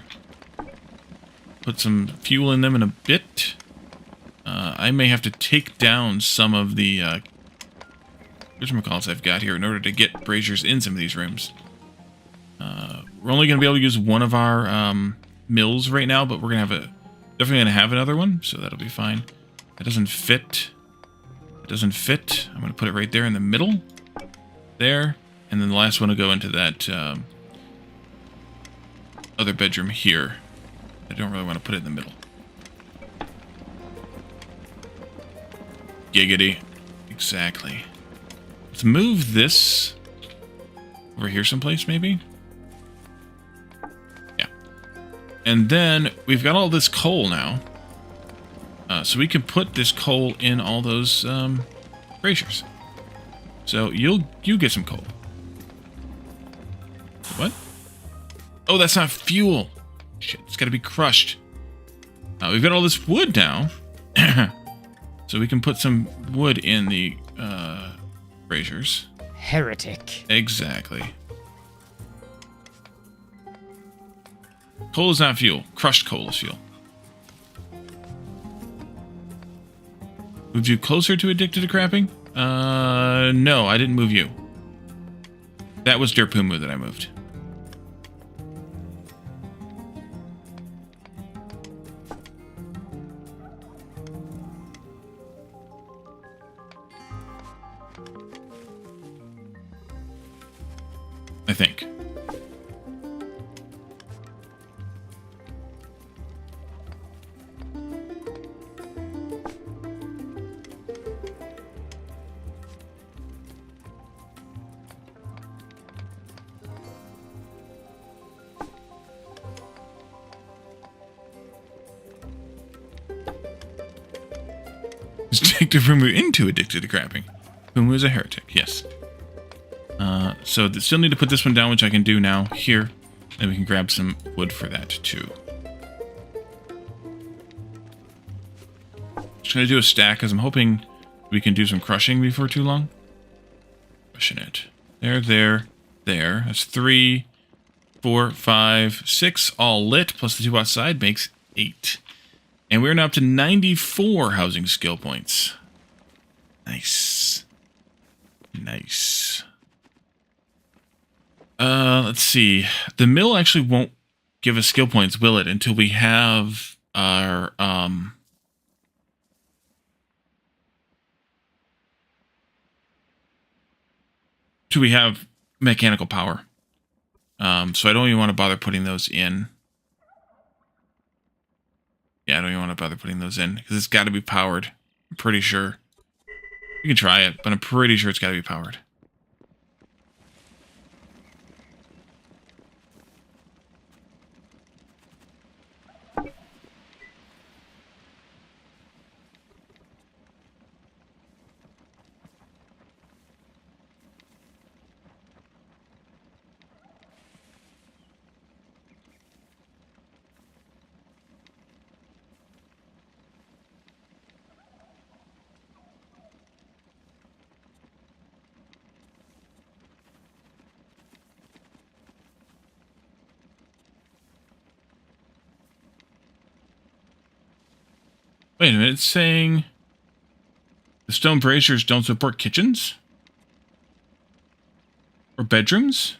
Put some fuel in them in a bit. I may have to take down some of the whatchamacallits I've got here in order to get braziers in some of these rooms. We're only going to be able to use one of our mills right now, but we're going to have definitely going to have another one, so that'll be fine. That doesn't fit. It doesn't fit. I'm going to put it right there in the middle. There, and then the last one will go into that other bedroom here. I don't really want to put it in the middle. Giggity. Exactly. Let's move this over here someplace, maybe? Yeah. And then we've got all this coal now. So we can put this coal in all those braziers. So you get some coal. What? Oh, that's not fuel. Shit, it's got to be crushed. We've got all this wood now. So we can put some wood in the braziers. Heretic. Exactly. Coal is not fuel. Crushed coal is fuel. Moved you closer to addicted to crapping? No, I didn't move you. That was Derpumu that I moved. I think. Take Pumu into addicted to crapping. Pumu is a heretic, yes. So they still need to put this one down, which I can do now here. And we can grab some wood for that too. Just gonna do a stack because I'm hoping we can do some crushing before too long. Crushing it. There. That's 3, 4, 5, 6 all lit, plus the 2 outside makes 8. And we're now up to 94 housing skill points. Nice. Nice. Let's see. The mill actually won't give us skill points, will it? Until we have our, till we have mechanical power. So I don't even want to bother putting those in. Yeah, I don't even want to bother putting those in, because it's got to be powered. I'm pretty sure. You can try it, but I'm pretty sure it's got to be powered. Wait a minute, it's saying the stone braziers don't support kitchens? Or bedrooms?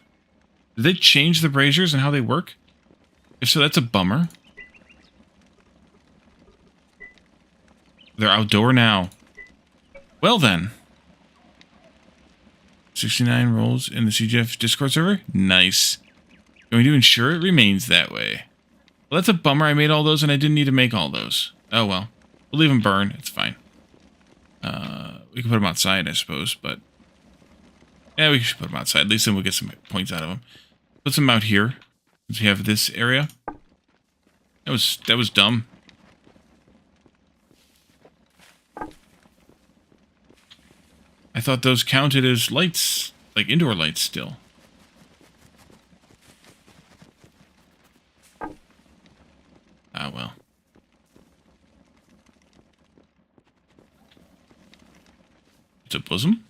Did they change the braziers and how they work? If so, that's a bummer. They're outdoor now. Well then. 69 roles in the CGF Discord server? Nice. Going to ensure it remains that way. Well, that's a bummer. I made all those and I didn't need to make all those. Oh well. We'll leave them burn. It's fine. We can put them outside, I suppose, but... yeah, we should put them outside. At least then we'll get some points out of them. Put some out here. Since we have this area. That was dumb. I thought those counted as lights. Like indoor lights still. Ah, well. It's a bosom?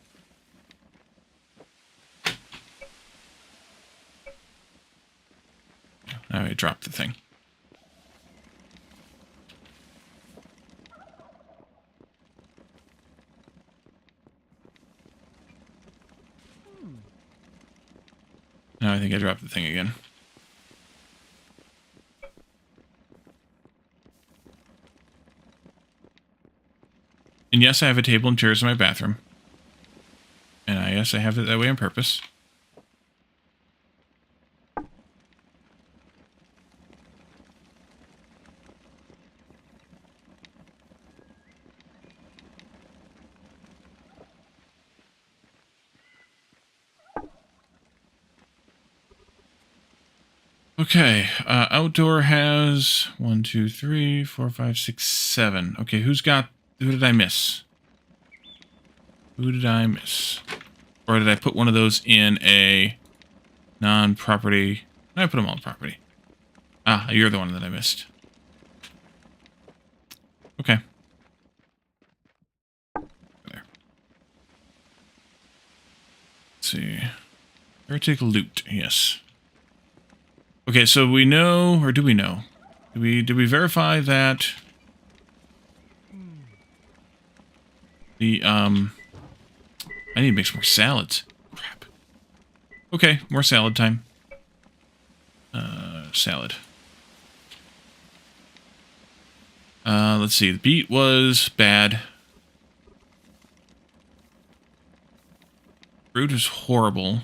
Now I dropped the thing. Now I think I dropped the thing again. And yes, I have a table and chairs in my bathroom. And yes, I have it that way on purpose. Okay, outdoor has 1, 2, 3, 4, 5, 6, 7. Okay, who did I miss? Who did I miss? Or did I put one of those in a non-property? I put them all in property. Ah, you're the one that I missed. Okay. There. Let's see. Heretic loot, yes. Okay, so we know, or do we know? Did we verify that the I need to make some more salads. Crap. Okay, more salad time. Salad. Let's see. The beet was bad. Fruit is horrible.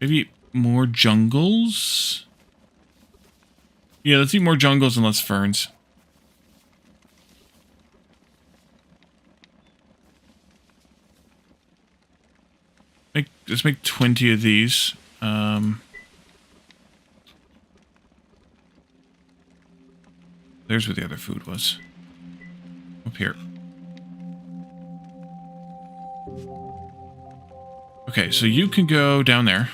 Maybe more jungles? Yeah, let's eat more jungles and less ferns. Let's make 20 of these. There's where the other food was. Up here. Okay, so you can go down there.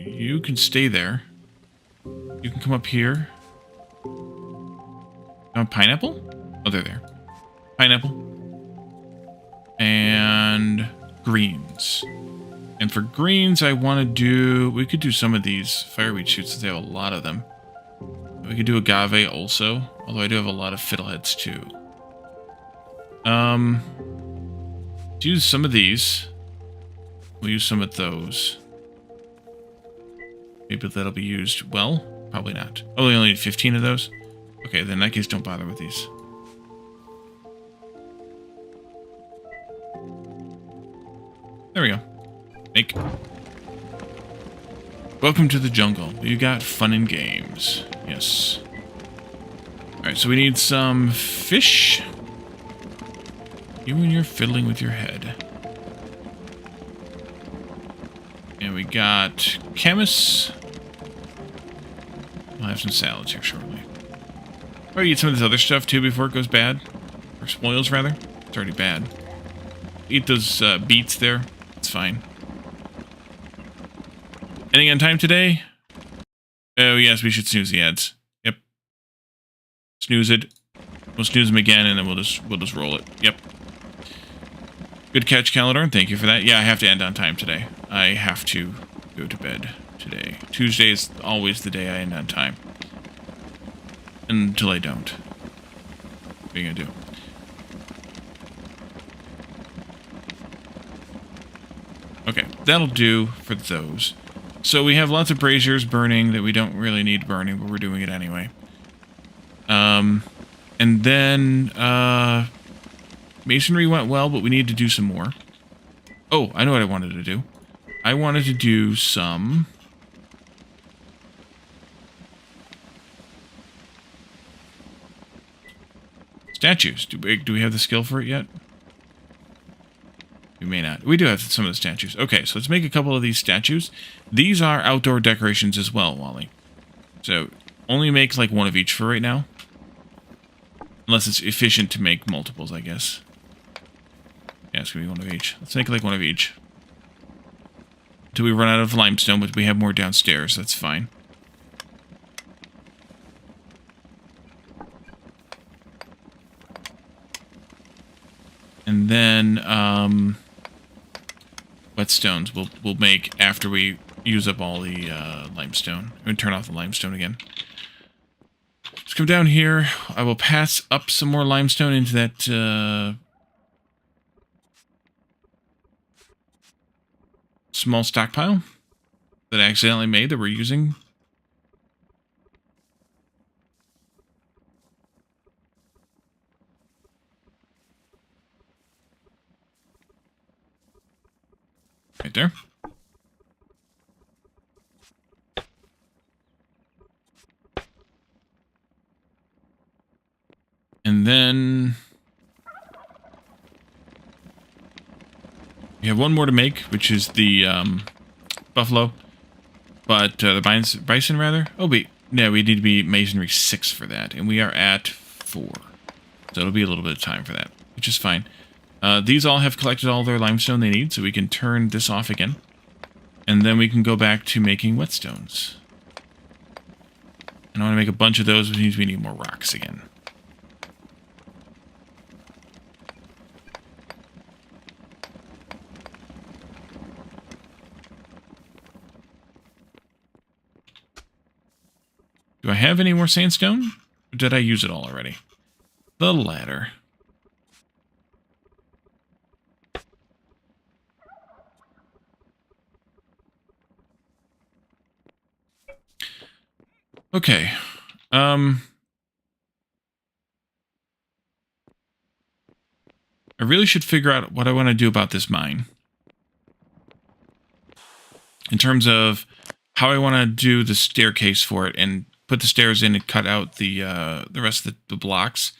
You can stay there. You can come up here. Pineapple? Oh, they're there. Pineapple. And greens. And for greens, I want to do... We could do some of these fireweed shoots since they have a lot of them. We could do agave also. Although I do have a lot of fiddleheads too. Let's use some of these. We'll use some of those. Maybe that'll be used well. Probably not. Oh, we only need 15 of those? Okay, then in that case, don't bother with these. There we go. Make. Welcome to the jungle. You got fun and games. Yes. Alright, so we need some fish. You and you're fiddling with your head. And we got chemists. I'll have some salads here shortly. Probably eat some of this other stuff too before it goes bad. Or spoils, rather. It's already bad. Eat those beets there. It's fine. Ending on time today? Oh, yes, we should snooze the ads. Yep. Snooze it. We'll snooze them again, and then we'll just roll it. Yep. Good catch, Calidorn. Thank you for that. Yeah, I have to end on time today. I have to go to bed today. Tuesday is always the day I end on time. Until I don't. What are you gonna do? Okay, that'll do for those. So we have lots of braziers burning that we don't really need burning, but we're doing it anyway. And then, masonry went well, but we need to do some more. Oh, I know what I wanted to do. I wanted to do some... statues. Do we have the skill for it yet? We may not. We do have some of the statues. Okay, so let's make a couple of these statues. These are outdoor decorations as well, Wally. So, only make like one of each for right now. Unless it's efficient to make multiples, I guess. Yeah, it's going to be one of each. Let's make like one of each. Until we run out of limestone, but we have more downstairs. That's fine. And then, whetstones we'll make after we use up all the limestone. I'm going to turn off the limestone again. Let's come down here. I will pass up some more limestone into that small stockpile that I accidentally made that we're using. Right there. And then we have one more to make, which is the buffalo. But the bison, rather. Oh, wait. No, we need to be masonry 6 for that. And we are at 4. So it'll be a little bit of time for that, which is fine. These all have collected all their limestone they need, so we can turn this off again. And then we can go back to making whetstones. And I want to make a bunch of those, which means we need more rocks again. Do I have any more sandstone? Or did I use it all already? The ladder. Okay. I really should figure out what I want to do about this mine. In terms of how I want to do the staircase for it and put the stairs in and cut out the rest of the blocks.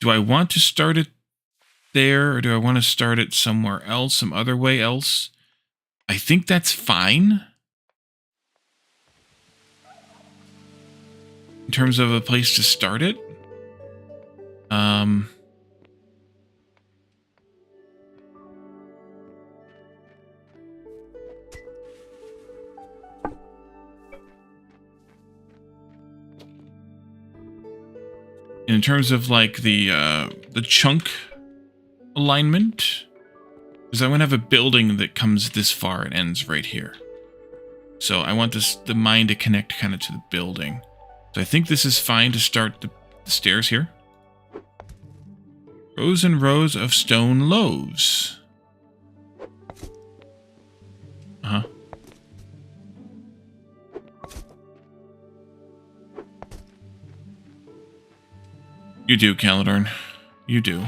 Do I want to start it there, or do I want to start it somewhere else, some other way else? I think that's fine. In terms of a place to start it. In terms of like the chunk alignment, because I want to have a building that comes this far and ends right here. So I want the mine to connect kind of to the building. So I think this is fine to start the stairs here. Rows and rows of stone loaves. Uh-huh. You do, Caledorn. You do.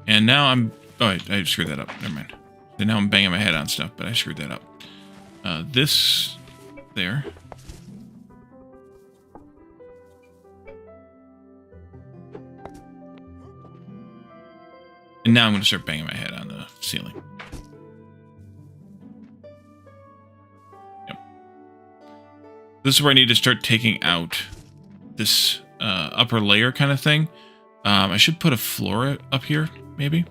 And now I'm... Oh, I screwed that up. Never mind. And now I'm banging my head on stuff, but I screwed that up. This... There. And now I'm going to start banging my head on the ceiling. Yep. This is where I need to start taking out this upper layer kind of thing. I should put a floor up here, maybe.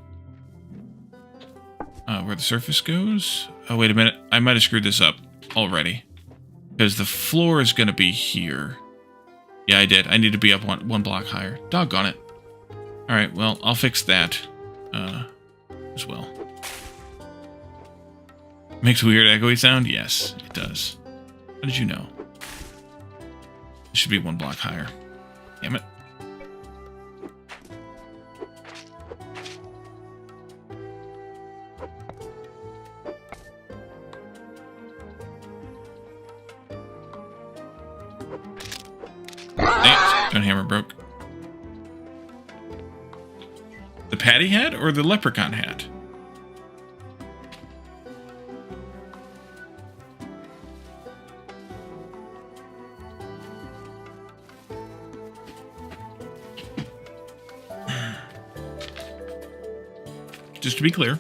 Where the surface goes. Oh, wait a minute. I might have screwed this up already. Because the floor is going to be here. Yeah, I did. I need to be up one block higher. Doggone it. Alright, well, I'll fix that as well. Makes a weird echoey sound? Yes, it does. How did you know? It should be one block higher. Damn it. Thanks. Stone hammer broke. The patty hat or the leprechaun hat? Just to be clear.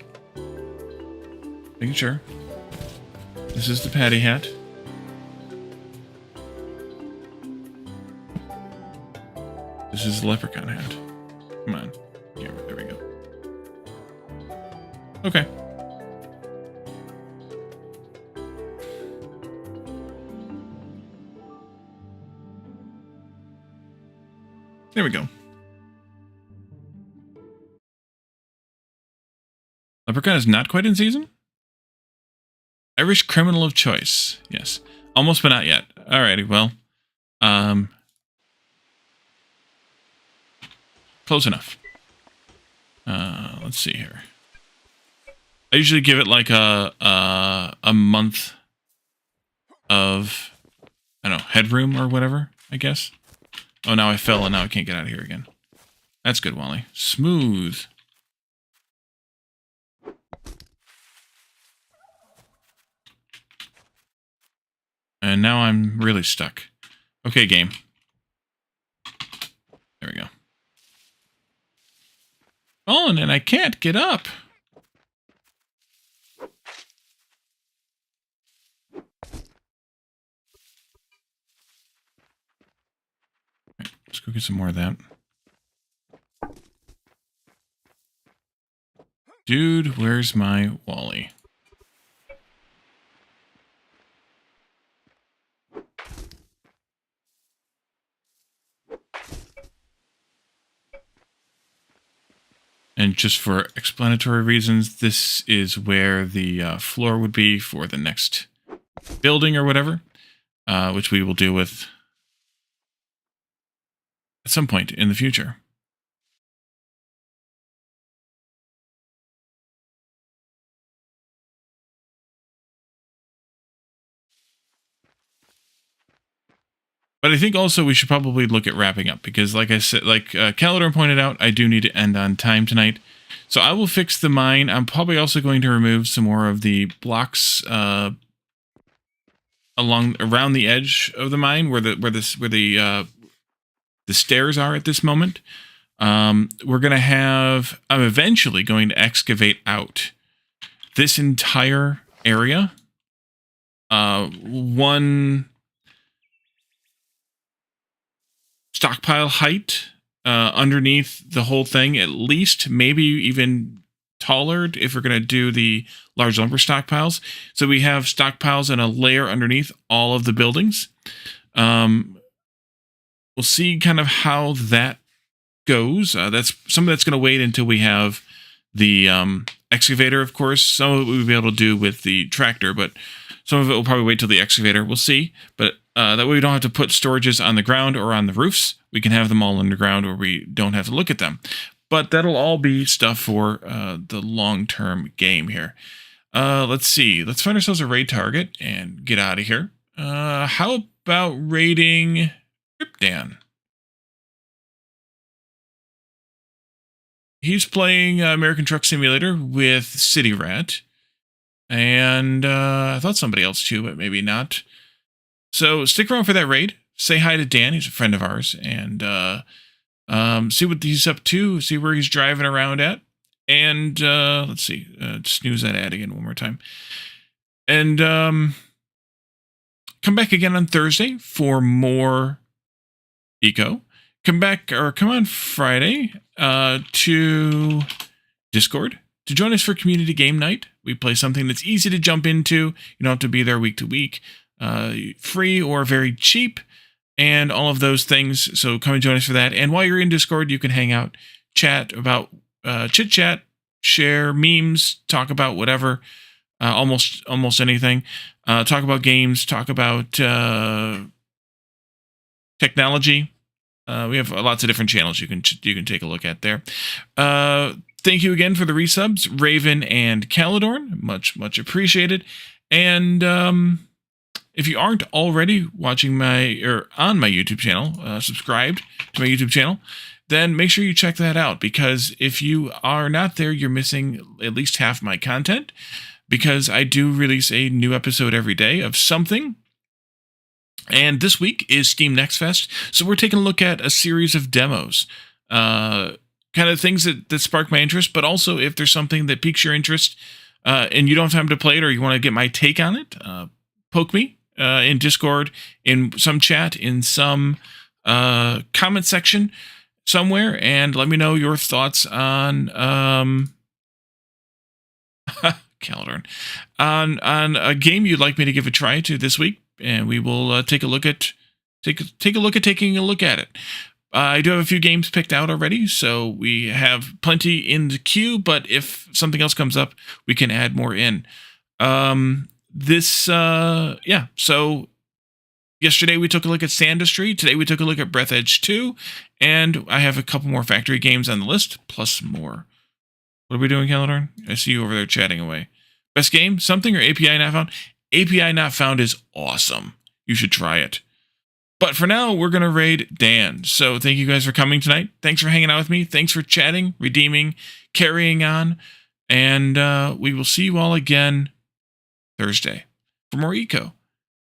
Making sure. This is the patty hat. This is the leprechaun hat. Come on. Yeah, there we go. Okay. There we go. Leprechaun is not quite in season? Irish criminal of choice. Yes. Almost, but not yet. Alrighty, well. Close enough. Let's see here. I usually give it like a month of, I don't know, headroom or whatever, I guess. Oh, now I fell and now I can't get out of here again. That's good, Wally. Smooth. And now I'm really stuck. Okay, game. There we go. Fallen and I can't get up. Right, let's go get some more of that. Dude, where's my Wally? And just for explanatory reasons, this is where the floor would be for the next building or whatever. which we will deal with at some point in the future. But I think also we should probably look at wrapping up because, like I said, like Calidor pointed out, I do need to end on time tonight. So I will fix the mine. I'm probably also going to remove some more of the blocks around the edge of the mine where the stairs are at this moment. We're gonna have. I'm eventually going to excavate out this entire area. One stockpile height underneath the whole thing, at least, maybe even taller if we're going to do the large lumber stockpiles. So we have stockpiles and a layer underneath all of the buildings. We'll see kind of how that goes. That's some of that's going to wait until we have the excavator, of course. Some of it we'll be able to do with the tractor, but some of it will probably wait till the excavator. We'll see. But that way we don't have to put storages on the ground or on the roofs. We can have them all underground where we don't have to look at them. But that'll all be stuff for the long-term game here. Let's see. Let's find ourselves a raid target and get out of here. How about raiding Ripdan? He's playing American Truck Simulator with City Rat. And I thought somebody else too, but maybe not. So stick around for that raid. Say hi to Dan. He's a friend of ours. And see what he's up to. See where he's driving around at. And let's see. Snooze that ad again one more time. And come back again on Thursday for more Eco. Come on Friday to Discord to join us for community game night. We play something that's easy to jump into. You don't have to be there week to week. Free or very cheap, and all of those things. So come and join us for that. And while you're in Discord, you can hang out, chat about chit chat, share memes, talk about whatever, almost anything. Talk about games, talk about technology. We have lots of different channels you can take a look at there. Thank you again for the resubs, Raven and Calidorn. Much appreciated. And if you aren't already watching on my YouTube channel, subscribed to my YouTube channel, then make sure you check that out. Because if you are not there, you're missing at least half my content. Because I do release a new episode every day of something. And this week is Steam Next Fest. So we're taking a look at a series of demos. Kind of things that spark my interest, but also if there's something that piques your interest and you don't have time to play it or you want to get my take on it, poke me in Discord, in some chat, in some comment section somewhere, and let me know your thoughts on Calidorn, on a game you'd like me to give a try to this week, and we will take a look at taking a look at it. I do have a few games picked out already, so we have plenty in the queue, but if something else comes up, we can add more in. So yesterday we took a look at Sandustry. Today we took a look at Breath Edge 2, and I have a couple more factory games on the list, plus more. What are we doing, Calidorn? I see you over there chatting away. Best game? Something or API not found? API not found is awesome. You should try it. But for now, we're going to raid Dan. So thank you guys for coming tonight. Thanks for hanging out with me. Thanks for chatting, redeeming, carrying on. And we will see you all again Thursday for more Eco.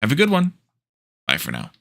Have a good one. Bye for now.